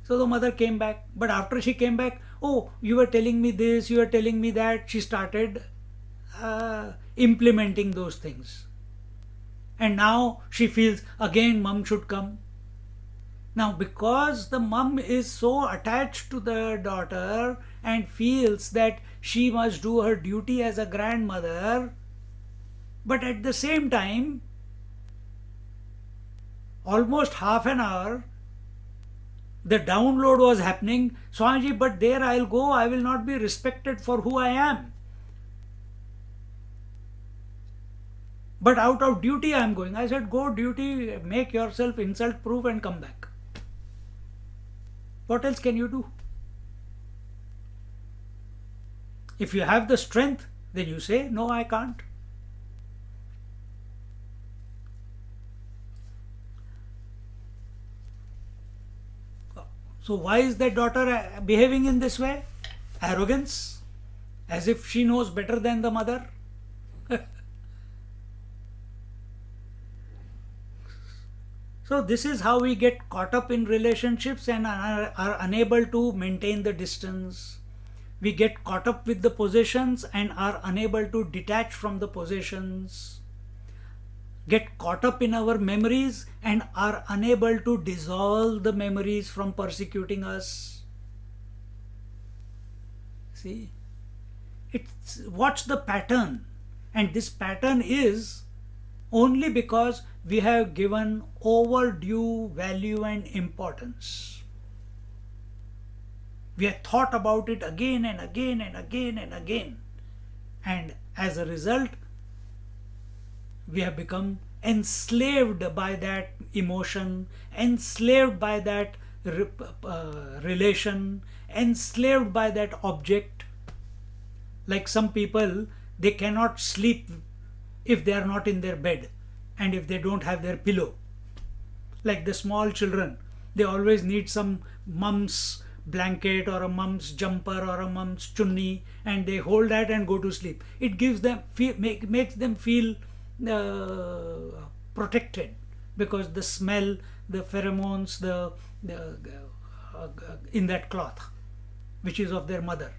So the mother came back. But after she came back, oh, you were telling me this, you were telling me that. She started implementing those things. And now she feels, again, mom should come. Now, because the mom is so attached to the daughter and feels that she must do her duty as a grandmother, but at the same time, almost half an hour, the download was happening. Swamiji, but there I'll go, I will not be respected for who I am. But out of duty I am going. I said, go duty, make yourself insult proof and come back. What else can you do? If you have the strength, then you say, no, I can't. So why is that daughter behaving in this way? Arrogance, as if she knows better than the mother. So this is how we get caught up in relationships and are unable to maintain the distance. We get caught up with the possessions and are unable to detach from the possessions. Get caught up in our memories and are unable to dissolve the memories from persecuting us. See, watch the pattern, and this pattern is only because we have given overdue value and importance. We have thought about it again and again and again and again, and as a result, we have become enslaved by that emotion, enslaved by that relation, enslaved by that object. Like some people, they cannot sleep if they are not in their bed and if they don't have their pillow. Like the small children, they always need some mum's blanket or a mum's jumper or a mum's chunni, and they hold that and go to sleep. It gives them makes them feel protected, because the smell, the pheromones, the in that cloth, which is of their mother.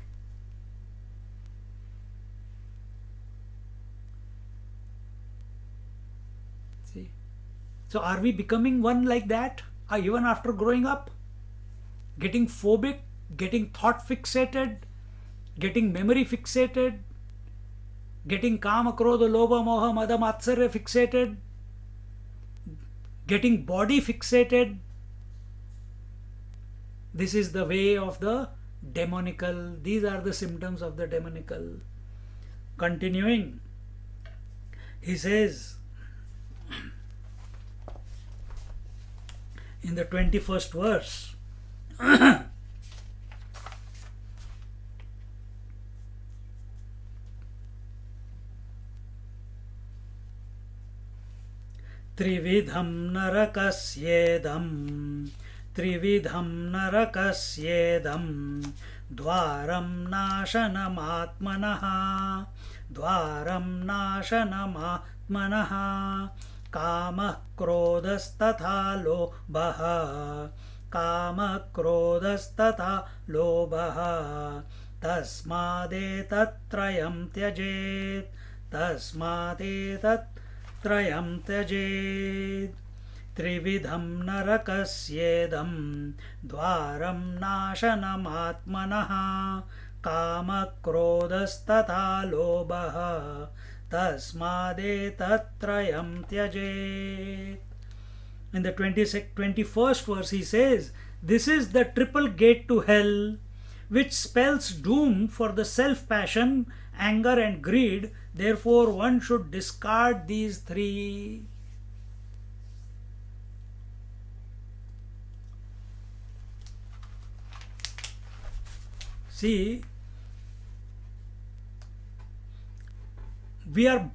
See, so are we becoming one like that? Even after growing up, getting phobic, getting thought fixated, getting memory fixated, getting kama, krodha, lobha, moha, mada, matsarya fixated, getting body fixated. This is the way of the demonical. These are the symptoms of the demonical. Continuing, he says in the 21st verse, त्रिविधं नरकस्येदं द्वारं नाशनमात्मनः कामः क्रोधस्तथा लोभः तस्मादेतत्त्रयं त्यजेत् त्रिविधं नरकस्येदं द्वारं नाशनमात्मनः कामक्रोधस्तथा लोभः तस्मादेतत्त्रयं त्यजेत्. In the 21st verse he says, this is the triple gate to hell, which spells doom for the self-passion, anger and greed. Therefore one should discard these three. See, we have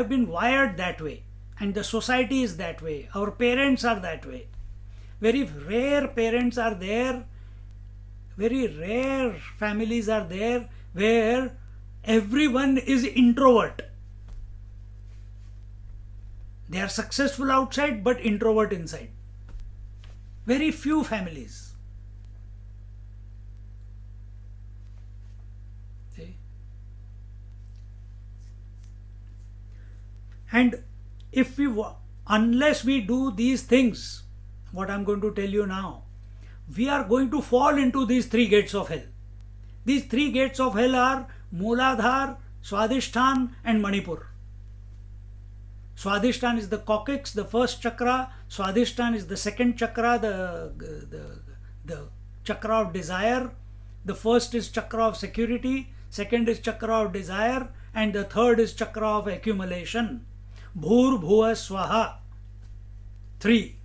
been wired that way, and the society is that way. Our parents are that way. Very rare parents are there, very rare families are there where everyone is introvert. They are successful outside but introvert inside. Very few families. See? And unless we do these things, what I'm going to tell you now, we are going to fall into these three gates of hell. These three gates of hell are Mooladhara, Swadhisthana and Manipur. Swadhisthana is the coccyx, the first chakra. Swadhisthana is the second chakra, the chakra of desire. The first is chakra of security, second is chakra of desire, and the third is chakra of accumulation. Bhur Bhuva Swaha. 3.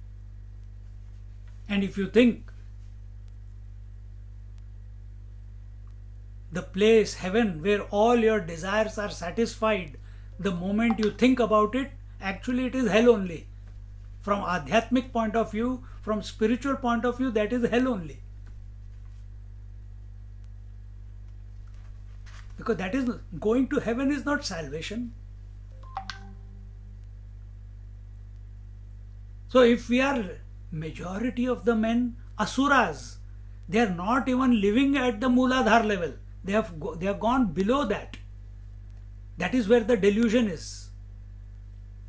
And if you think the place, heaven, where all your desires are satisfied, the moment you think about it, actually it is hell only. from adhyatmic point of view, from spiritual point of view, that is hell only. Because that is, going to heaven is not salvation. So if we are majority of the men asuras, they are not even living at the Mooladhar level. They have gone below that. That is where the delusion is.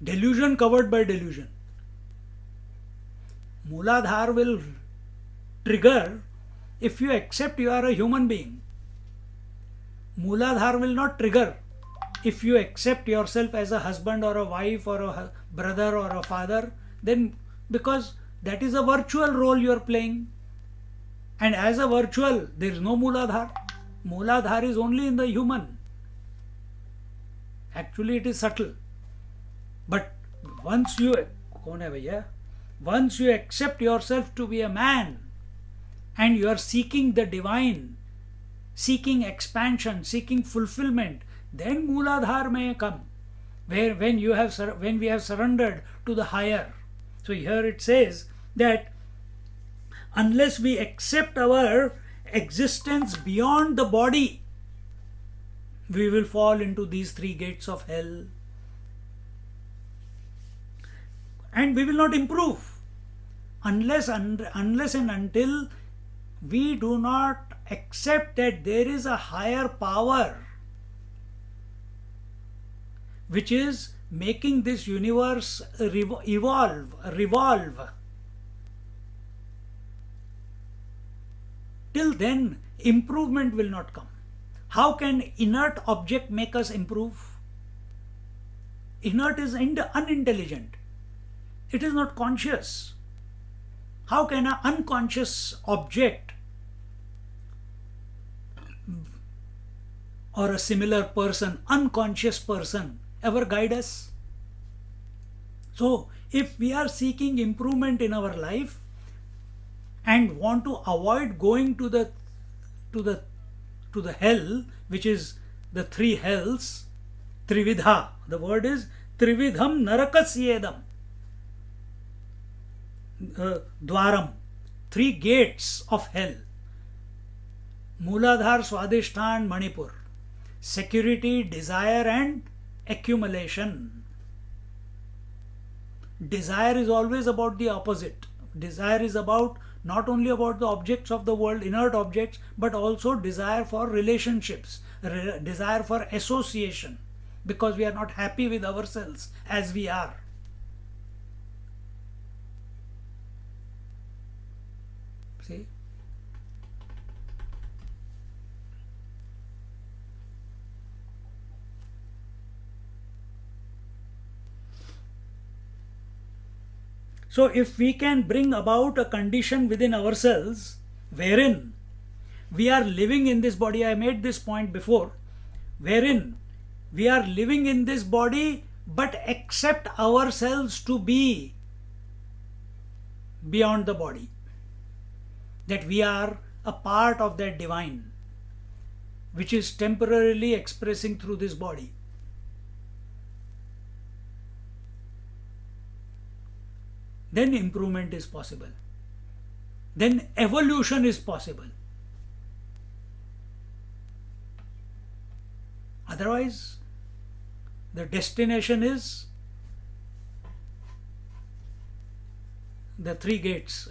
Delusion covered by delusion. Mooladhar will trigger if you accept you are a human being. Mooladhar will not trigger if you accept yourself as a husband or a wife or a brother or a father, then because that is a virtual role you are playing. And as a virtual, there is no Mooladhar. Mooladhar is only in the human. Actually, it is subtle. But once you accept yourself to be a man and you are seeking the divine, seeking expansion, seeking fulfillment, then Mooladhar may come. When we have surrendered to the higher. So here it says that unless we accept our existence beyond the body, we will fall into these three gates of hell. And we will not improve unless and until we do not accept that there is a higher power which is making this universe revolve. Till then, improvement will not come. How can inert object make us improve? Inert is unintelligent. It is not conscious. How can an unconscious object or a similar person, unconscious person, ever guide us? So, if we are seeking improvement in our life and want to avoid going to the hell, which is the three hells, Trividha. The word is Trividham Narakasyedam. Dwaram, three gates of hell. Mooladhar, Swadhisthana, Manipur. Security, desire and accumulation. Desire is always about the opposite. Desire is not only about the objects of the world, inert objects, but also desire for relationships, desire for association, because we are not happy with ourselves as we are. See? So if we can bring about a condition within ourselves wherein we are living in this body, I made this point before, wherein we are living in this body but accept ourselves to be beyond the body, that we are a part of that divine which is temporarily expressing through this body. Then improvement is possible. Then evolution is possible. Otherwise, the destination is the three gates.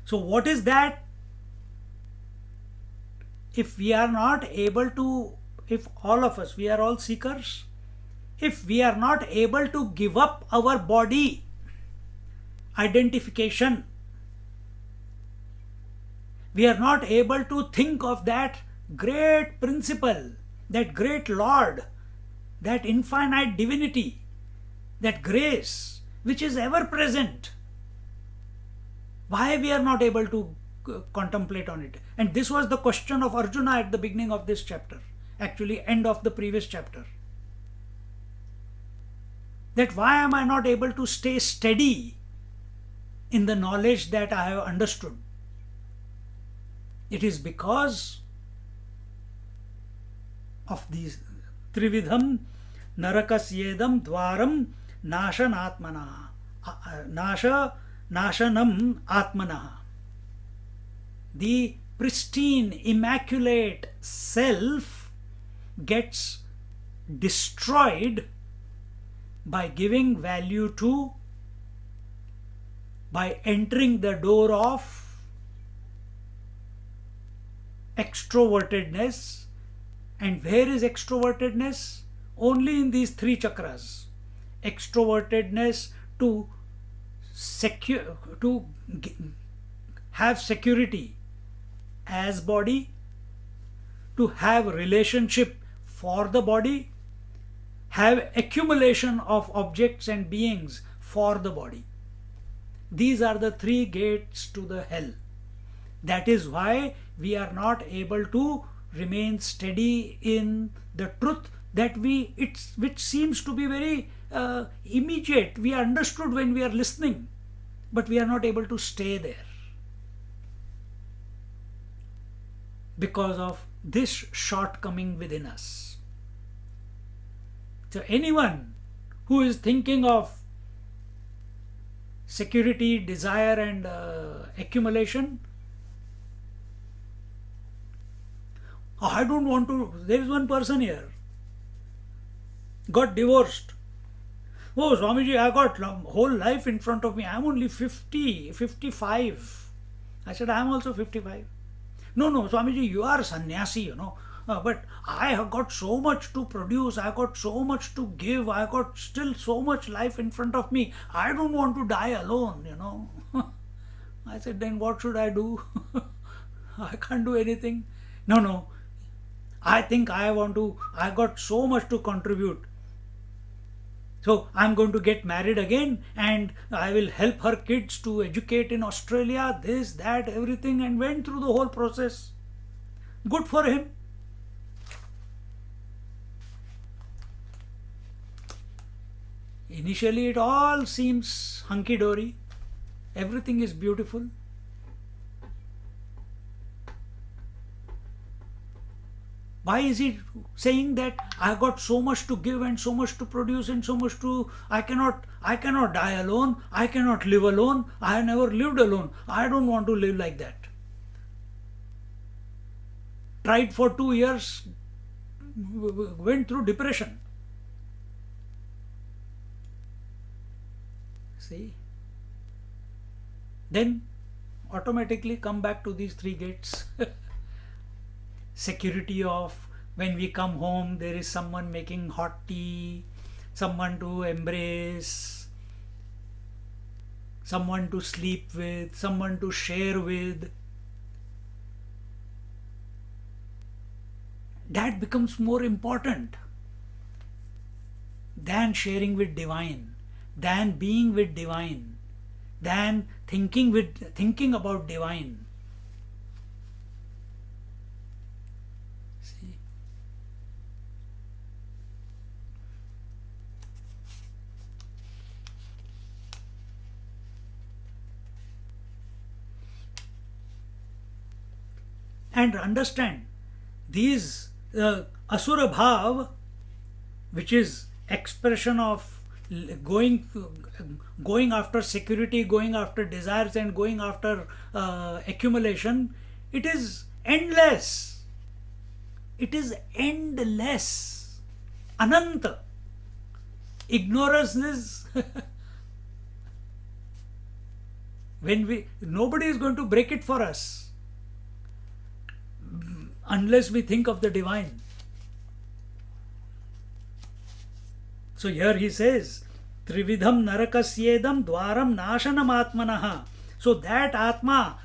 So what is that? If we are not able to, if all of us, we are all seekers, if we are not able to give up our body identification, we are not able to think of that great principle, that great Lord, that infinite divinity, that grace which is ever present. Why we are not able to contemplate on it? And this was the question of Arjuna at the beginning of this chapter, actually end of the previous chapter. That why am I not able to stay steady in the knowledge that I have understood? It is because of these Trividham Narakasyedam dvaram nashanatmana. Nashanam atmana. The pristine, immaculate self gets destroyed by giving value to, by entering the door of extrovertedness. And where is extrovertedness? Only in these three chakras. Extrovertedness to have security as body, to have relationship for the body, have accumulation of objects and beings for the body. These are the three gates to the hell. That is why we are not able to remain steady in the truth which seems to be very immediate. We understood when we are listening, but we are not able to stay there because of this shortcoming within us. So anyone who is thinking of security, desire and accumulation, I don't want to. There is one person here, got divorced. Oh, Swamiji, I got whole life in front of me. I'm only 50, 55. I said, I'm also 55. No, Swamiji, you are sannyasi, but I have got so much to produce. I got so much to give. I got still so much life in front of me. I don't want to die alone, I said, then what should I do? I can't do anything. No. I think I got so much to contribute. So I'm going to get married again and I will help her kids to educate in Australia, this, that, everything, and went through the whole process. Good for him. Initially it all seems hunky-dory. Everything is beautiful. Why is he saying that I got so much to give and so much to produce and so much to, I cannot die alone, I cannot live alone, I have never lived alone, I don't want to live like that. Tried for 2 years, went through depression. See? Then automatically come back to these three gates. Security of when we come home, there is someone making hot tea, someone to embrace, someone to sleep with, someone to share with. That becomes more important than sharing with divine, than being with divine, than thinking about divine. See? And understand these asura bhav, which is expression of going after security, going after desires and going after accumulation, it is endless. It is endless. Ananta. Ignorance is nobody is going to break it for us unless we think of the divine. So here he says, Trividham narakasyedam dwaram nashanam atmanaha. So that Atma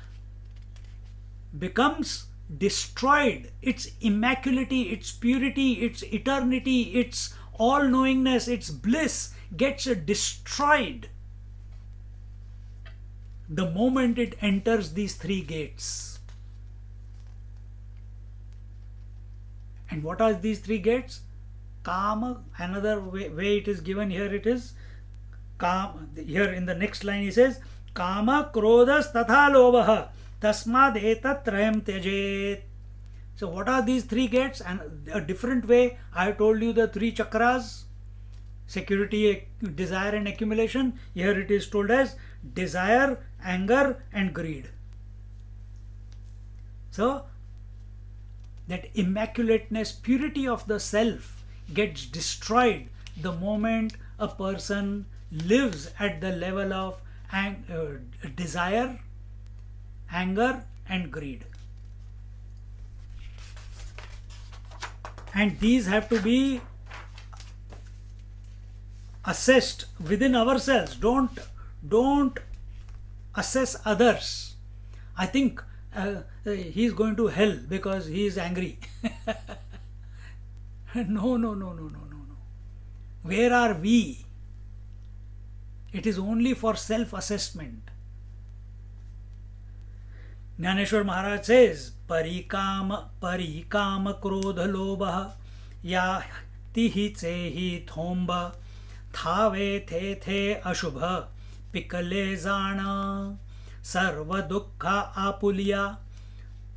becomes destroyed. Its immaculity, its purity, its eternity, its all-knowingness, its bliss gets destroyed the moment it enters these three gates. And what are these three gates? Kama, another way it is given here, it is Kama. Here in the next line he says, Kama krodhas tatha lobha tasmad etat trayam tyajet. So what are these three gates? And a different way, I told you the three chakras. Security, desire and accumulation. Here it is told as desire, anger and greed. So that immaculateness, purity of the self gets destroyed the moment a person lives at the level of desire, anger and greed. And these have to be assessed within ourselves. Don't assess others. I think he is going to hell because he is angry. No, no, no, no, no, no, no. Where are we? It is only for self-assessment. Jnaneshwar Maharaj says, Parikam krodha lobha ya tihi chehi thomba thave the ashubha pikale zana sarva dukkha apulya.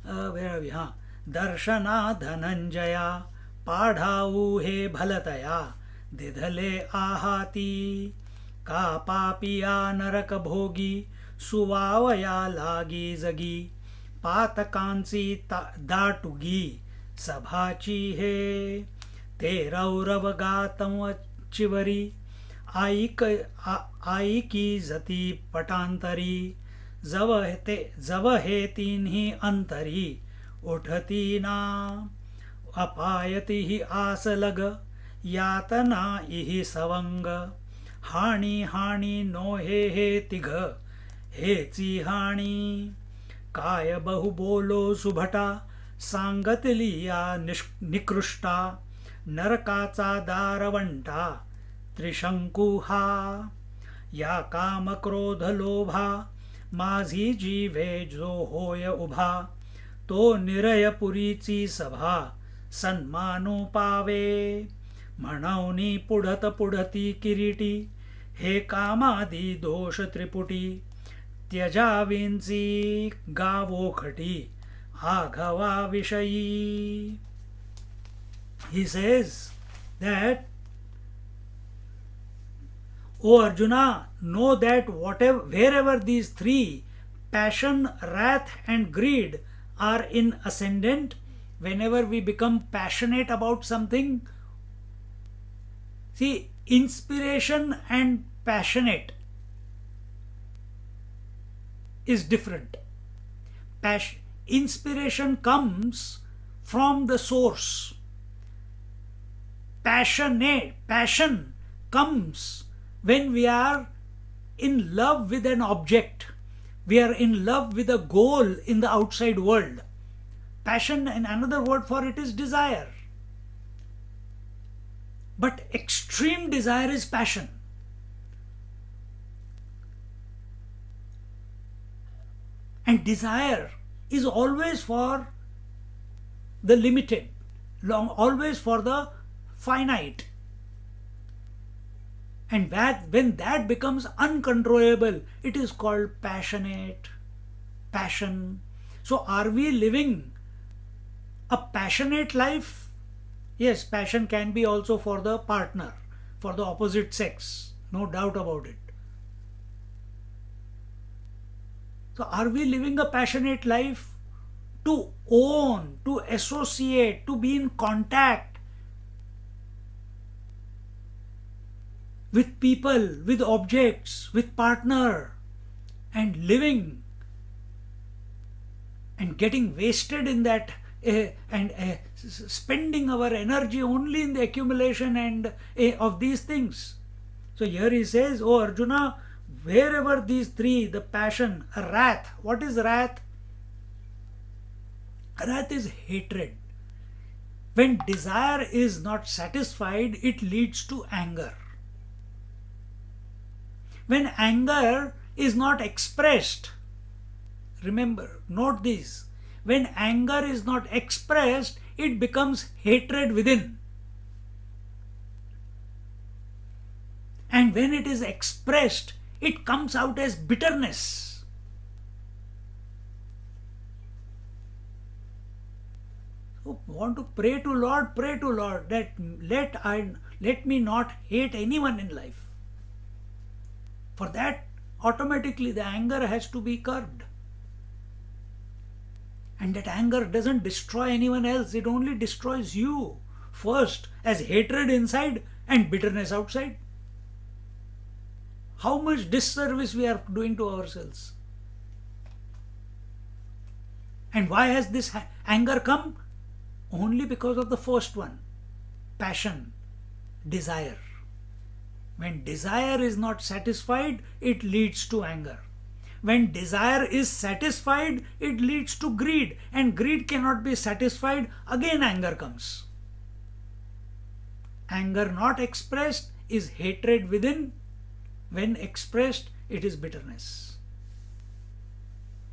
Where are we? Darshana dhananjaya padhavu he bhalataya didhale ahati का पापिया नरक भोगी सुवावया लागी जगी पातकांसी दाटुगी सभाची है तेरौरव गातम चिवरी आई की जती पटांतरी जव हे तीन ही अंतरी उठती ना अपायति ही आस लग यातना इहि सवंग हाणी हाणी नो हे तिघ हेची हाणी काय बहु बोलो सुभटा सांगत लिया निकृष्टा नरकाचा दारवंटा त्रिशंकु हा या काम क्रोध लोभा माझी जीवे जो होय उभा तो निरयपुरीची सभा सन्मानो पावे म्हणवनी पुढत पुढती किरीटी हे कामादी दोष त्रिपुटी त्यजाविंची गावोखटी आघवा विषयी. He says that, O Arjuna, know that wherever these three, passion, wrath and greed, are in ascendant, whenever we become passionate about something, see, inspiration and passionate is different. Inspiration comes from the source. Passion comes when we are in love with an object. We are in love with a goal in the outside world. Passion, and another word for it is desire. But extreme desire is passion. And desire is always for the limited, always for the finite. And when that becomes uncontrollable, it is called passion. So are we living a passionate life? Yes, passion can be also for the partner, for the opposite sex, no doubt about it. So are we living a passionate life? To own, to associate, to be in contact with people, with objects, with partner, and living and getting wasted in that and spending our energy only in the accumulation and of these things. So here he says, O Arjuna, wherever these three, the passion, wrath. What is wrath? Wrath is hatred. When desire is not satisfied, it leads to anger. When anger is not expressed, remember, note this, when anger is not expressed, it becomes hatred within. And when it is expressed, it comes out as bitterness. So want to pray to Lord that let me not hate anyone in life. For that, automatically the anger has to be curbed. And that anger doesn't destroy anyone else, it only destroys you first, as hatred inside and bitterness outside. How much disservice we are doing to ourselves. And why has this anger come? Only because of the first one, passion, desire. When desire is not satisfied, it leads to anger. When desire is satisfied, it leads to greed, and greed cannot be satisfied, again anger comes. Anger not expressed is hatred within. When expressed, it is bitterness.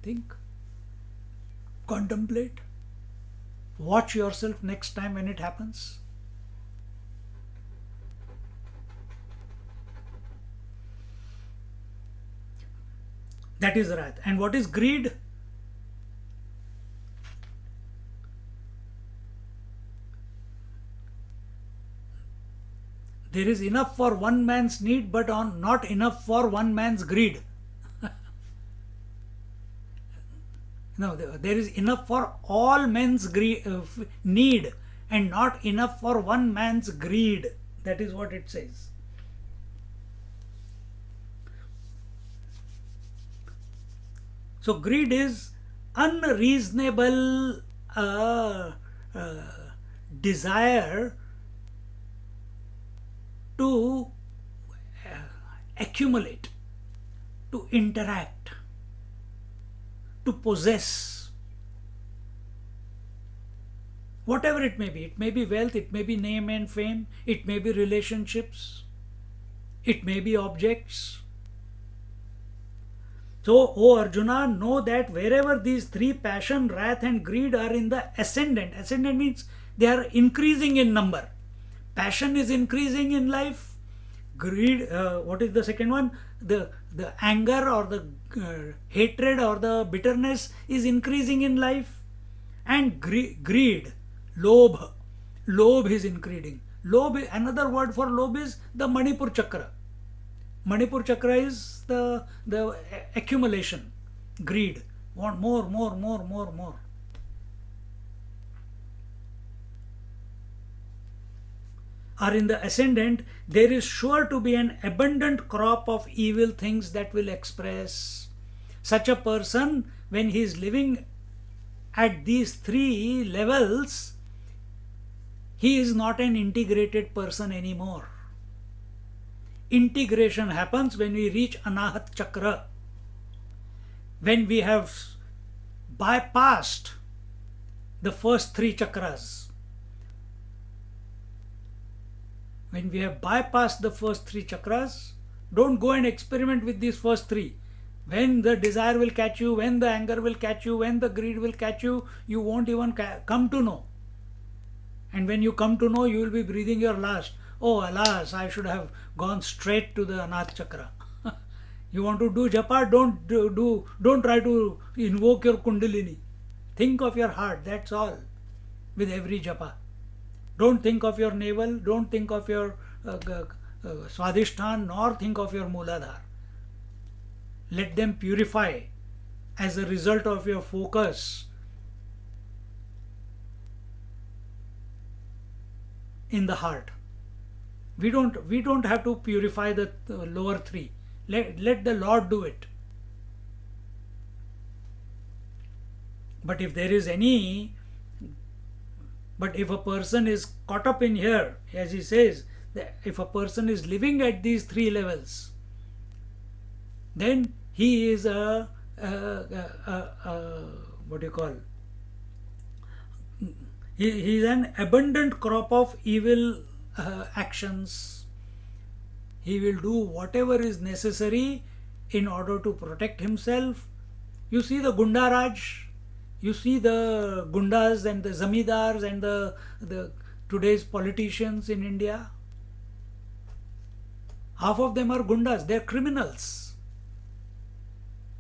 Think, contemplate, watch yourself next time when it happens. That is wrath. And what is greed? There is enough for one man's need, but not enough for one man's greed. No, there is enough for all men's need, and not enough for one man's greed. That is what it says. So greed is unreasonable desire to accumulate, to interact, to possess. Whatever it may be. It may be wealth, it may be name and fame, it may be relationships, it may be objects. So, O Arjuna, know that wherever these three, passion, wrath and greed, are in the ascendant means they are increasing in number. Passion is increasing in life. Greed, what is the second one? The anger or the hatred or the bitterness is increasing in life. And greed, lobh is increasing. Another word for lobh is the Manipur Chakra. Manipur Chakra is the accumulation, greed, want more. Are in the ascendant, there is sure to be an abundant crop of evil things that will express. Such a person, when he is living at these three levels, he is not an integrated person anymore. Integration happens when we reach Anahat Chakra. When we have bypassed the first three chakras. When we have bypassed the first three chakras, don't go and experiment with these first three. When the desire will catch you, when the anger will catch you, when the greed will catch you, you won't even come to know. And when you come to know, you will be breathing your last. Oh, alas, I should have gone straight to the Anahat Chakra. You want to do japa? Don't try to invoke your Kundalini. Think of your heart, that's all. With every japa. Don't think of your navel, don't think of your Swadhisthana, nor think of your Mooladhara. Let them purify as a result of your focus in the heart. We don't have to purify the lower three. Let the Lord do it. But if a person is caught up in here, as he says, if a person is living at these three levels, then he is what do you call? He is an abundant crop of evil actions. He will do whatever is necessary in order to protect himself. You see the Gunda Raj, you see the Gundas and the Zamidars and the today's politicians in India. Half of them are Gundas, they are criminals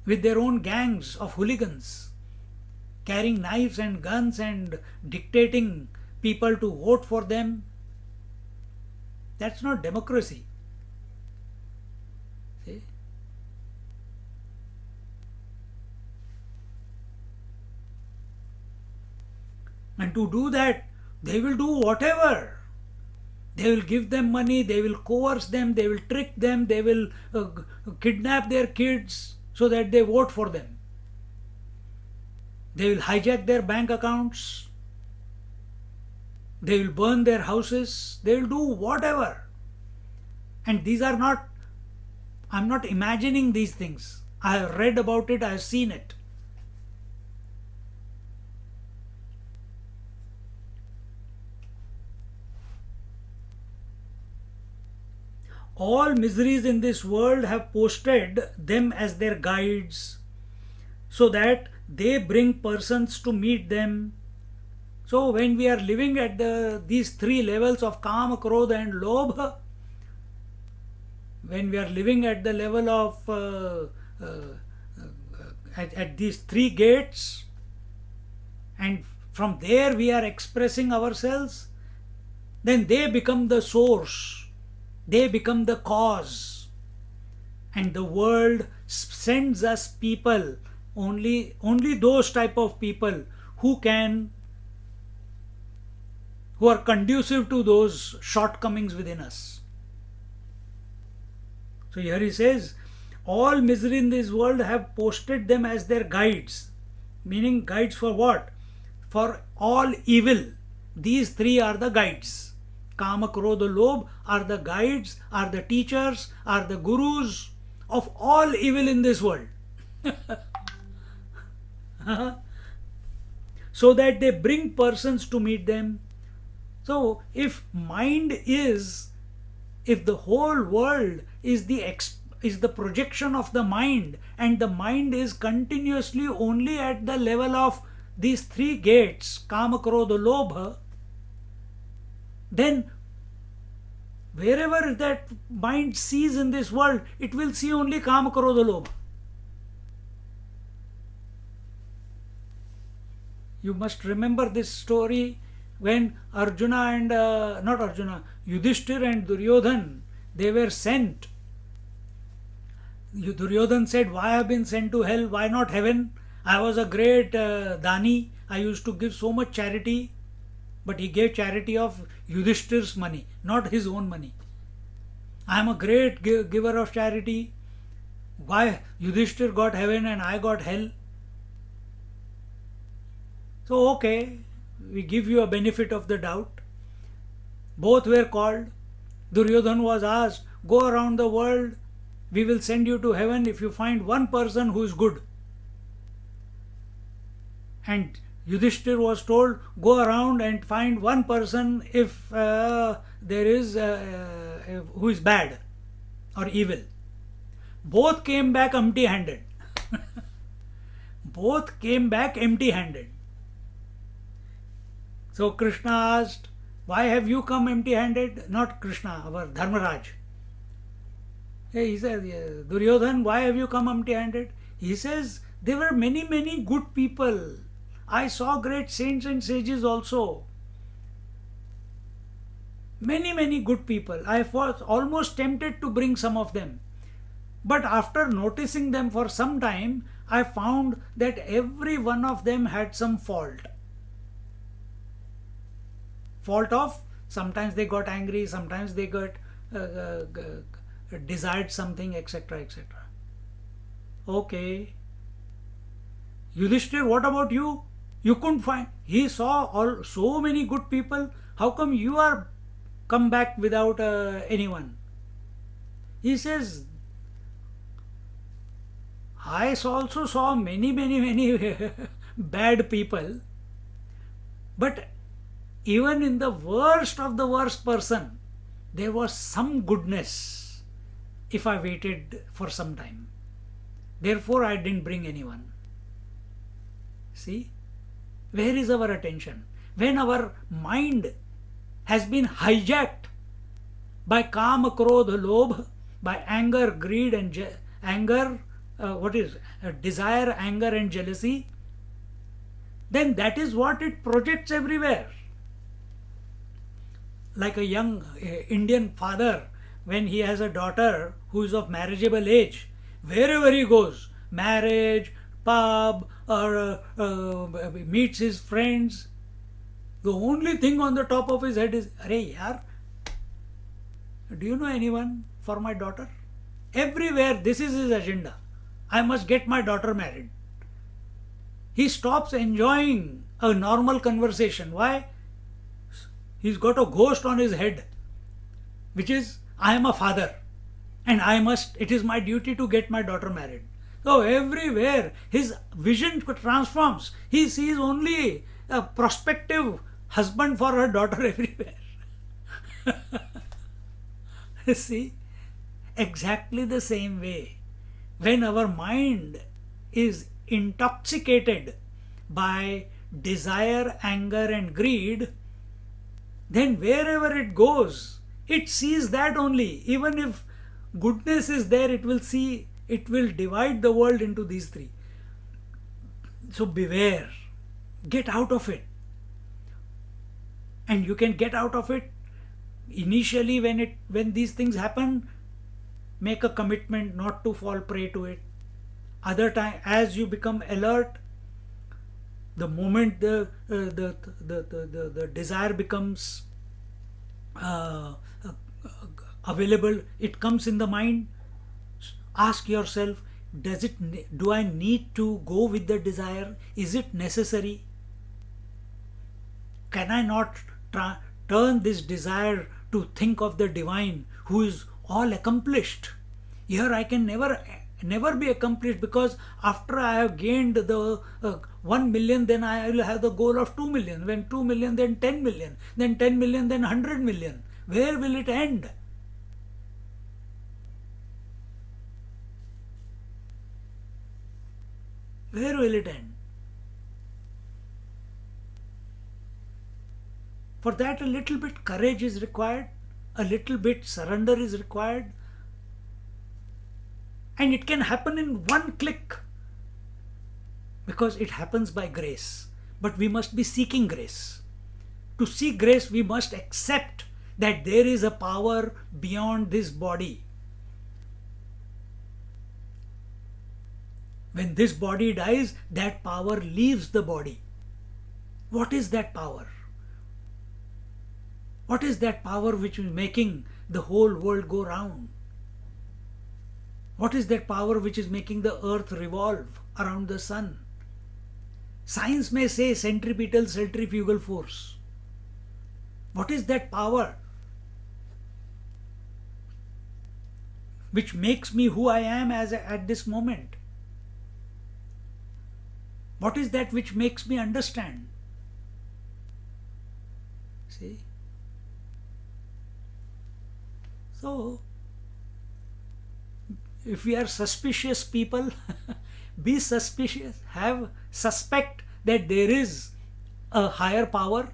with their own gangs of hooligans, carrying knives and guns and dictating people to vote for them. That's not democracy. See? And to do that, they will do whatever. They will give them money, they will coerce them, they will trick them, they will kidnap their kids so that they vote for them. They will hijack their bank accounts, they will burn their houses, they will do whatever. And these are not, I'm not imagining these things. I have read about it, I have seen it. All miseries in this world have posted them as their guides so that they bring persons to meet them. So when we are living at these three levels of Kama, Krodha and Lobha, when we are living at the level of at these three gates, and from there we are expressing ourselves, then they become the source. They become the cause, and the world sends us people, only those type of people who are conducive to those shortcomings within us. So here he says, all misery in this world have posted them as their guides, meaning guides for what? For all evil. These three are the guides. Kama, Krodha, Lobh are the guides, are the teachers, are the gurus of all evil in this world. So that they bring persons to meet them. So if the whole world is the projection of the mind, and the mind is continuously only at the level of these three gates, Kama, Krodha, Lobha, then wherever that mind sees in this world, it will see only Kama, Krodha, Lobha. You must remember this story when Arjuna and not Arjuna, Yudhishthir and Duryodhan, they were sent. Duryodhan said, why have been sent to hell? Why not heaven? I was a great Dani. I used to give so much charity. But he gave charity of Yudhishthir's money, not his own money. I am a great giver of charity. Why Yudhishthir got heaven and I got hell? So okay, we give you a benefit of the doubt. Both were called. Duryodhan was asked, go around the world, we will send you to heaven if you find one person who is good. And Yudhishthir was told, go around and find one person if there is who is bad or evil. Both came back empty-handed. Both came back empty-handed. So Krishna asked, why have you come empty-handed? Not Krishna, our Dharmaraj. He said, Duryodhan, why have you come empty-handed? He says, there were many good people. I saw great saints and sages also. Many good people. I was almost tempted to bring some of them. But after noticing them for some time, I found that every one of them had some fault. Fault of, sometimes they got angry, sometimes they got desired something, etc., etc. Okay. Yudhishthir, what about you? You couldn't find. He saw so many good people. How come you are come back without anyone? He says, I also saw many bad people. But even in the worst of the worst person, there was some goodness if I waited for some time. Therefore, I didn't bring anyone. See? Where is our attention? When our mind has been hijacked by Kama, Krodha, Lobha, by anger, greed and desire, anger and jealousy, then that is what it projects everywhere. like a young Indian father, when he has a daughter who is of marriageable age, wherever he goes, marriage, pub, or meets his friends, the only thing on the top of his head is, "Arey yaar, do you know anyone for my daughter?" Everywhere, this is his agenda. I must get my daughter married. He stops enjoying a normal conversation. Why? He's got a ghost on his head, which is, I am a father and it is my duty to get my daughter married. So everywhere his vision transforms. He sees only a prospective husband for her daughter everywhere. See, exactly the same way, when our mind is intoxicated by desire, anger, and greed, then wherever it goes, it sees that only. Even if goodness is there, it will divide the world into these three. So beware, get out of it. And you can get out of it initially when these things happen. Make a commitment not to fall prey to it. Other time, as you become alert, the moment the desire becomes available, it comes in the mind. Ask yourself, do I need to go with the desire? Is it necessary? Can I not turn this desire to think of the divine who is all accomplished? Here I can never be accomplished, because after I have gained the 1 million, then I will have the goal of 2 million. When 2 million, then 10 million. Then 10 million, then 100 million. Where will it end? Where will it end? For that, a little bit courage is required, a little bit surrender is required, and it can happen in one click, because it happens by grace. But we must be seeking grace. To seek grace, we must accept that there is a power beyond this body. When this body dies, that power leaves the body. What is that power? What is that power which is making the whole world go round? What is that power which is making the earth revolve around the sun? Science may say centripetal centrifugal force. What is that power which makes me who I am at this moment? What is that which makes me understand? See? So, if we are suspicious people, be suspicious, suspect that there is a higher power.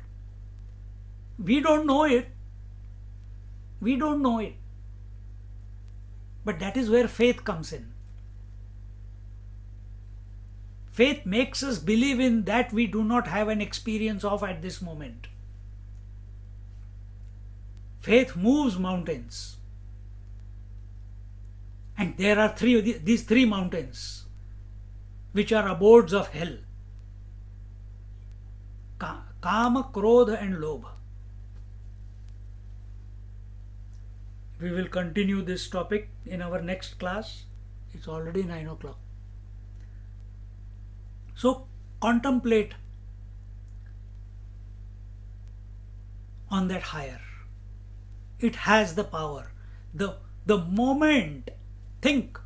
We don't know it. We don't know it. But that is where faith comes in. Faith makes us believe in that we do not have an experience of at this moment. Faith moves mountains. And there are these three mountains which are abodes of hell. Kama, Krodha and Lobha. We will continue this topic in our next class. It's already 9 o'clock. So contemplate on that higher. It has the power. The moment, think.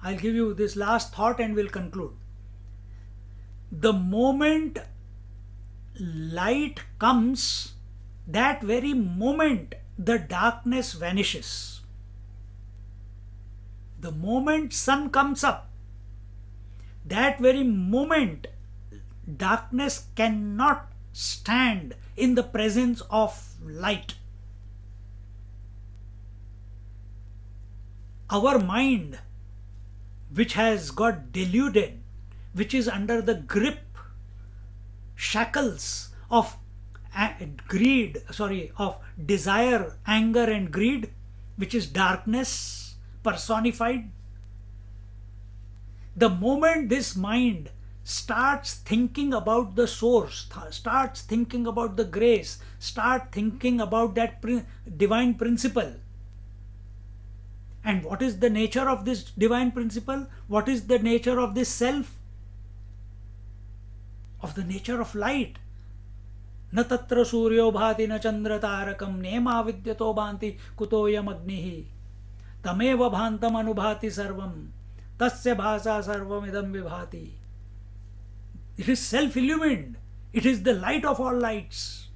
I'll give you this last thought and we'll conclude. The moment light comes, that very moment the darkness vanishes. The moment sun comes up, that very moment darkness cannot stand in the presence of light. Our mind, which has got deluded, which is under the grip, shackles of of desire, anger, and greed, which is darkness personified. The moment this mind starts thinking about the source, starts thinking about the grace, start thinking about that divine principle. And what is the nature of this divine principle? What is the nature of this self? Of the nature of light. न तत्र सूर्यो भाति न चंद्र तारकम नेमा विद्यतो भांति कुतोयम अग्निः तमेव भान्तम अनुभाति सर्वम तस्य भासा सर्वमिदं विभाति. It is self-illumined. It is the light of all lights.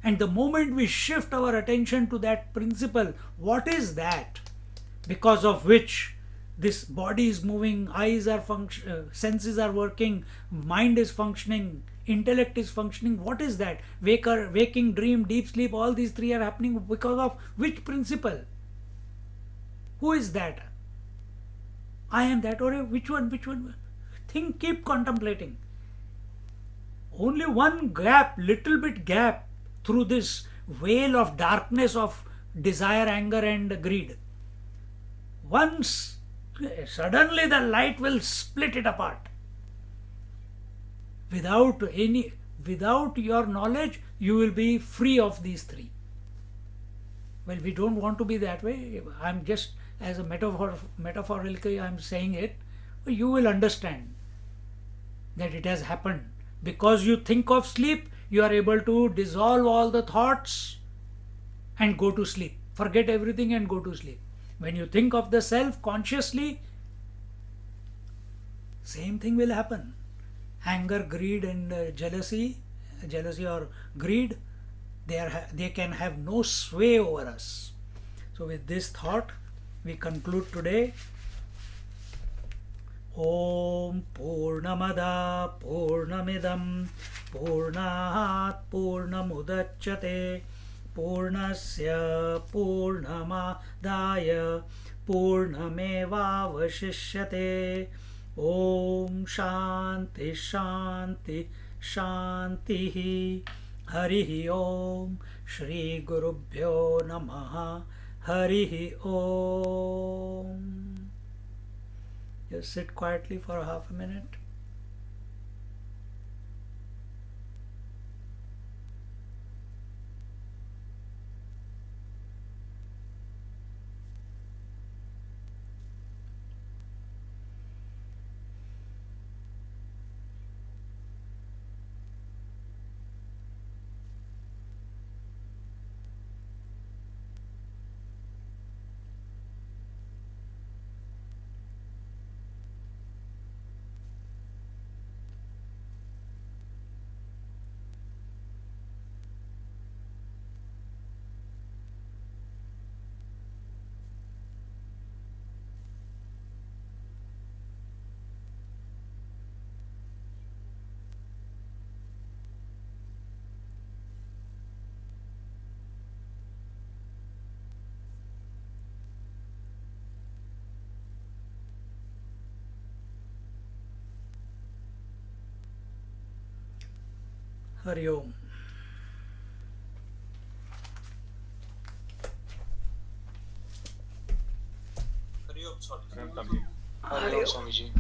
And the moment we shift our attention to that principle, what is that? Because of which this body is moving, eyes are senses are working, mind is functioning, intellect is functioning. What is that? Waking, dream, deep sleep, all these three are happening because of which principle? Who is that? I am that, or which one? Which one? Think, keep contemplating. Only one gap, little bit gap through this veil of darkness of desire, anger, and greed. Once suddenly the light will split it apart. Without your knowledge, you will be free of these three. Well, we don't want to be that way. I'm just, as a metaphorically I'm saying it. You will understand that it has happened. Because you think of sleep, you are able to dissolve all the thoughts and go to sleep. Forget everything and go to sleep. When you think of the self consciously, same thing will happen. Anger, greed, and jealousy or greed, they can have no sway over us. So with this thought, we conclude today. Om Purnamada Purnamidam Purnat Purnamudachyate Purnasya Purnamadaya Purnamevavashishyate. Om Shanti Shanti Shanti. Harihi Om. Shri Gurubhyo Namaha. Harihi Om. Just sit quietly for half a minute. Hari Om. Hari Om, Swamiji.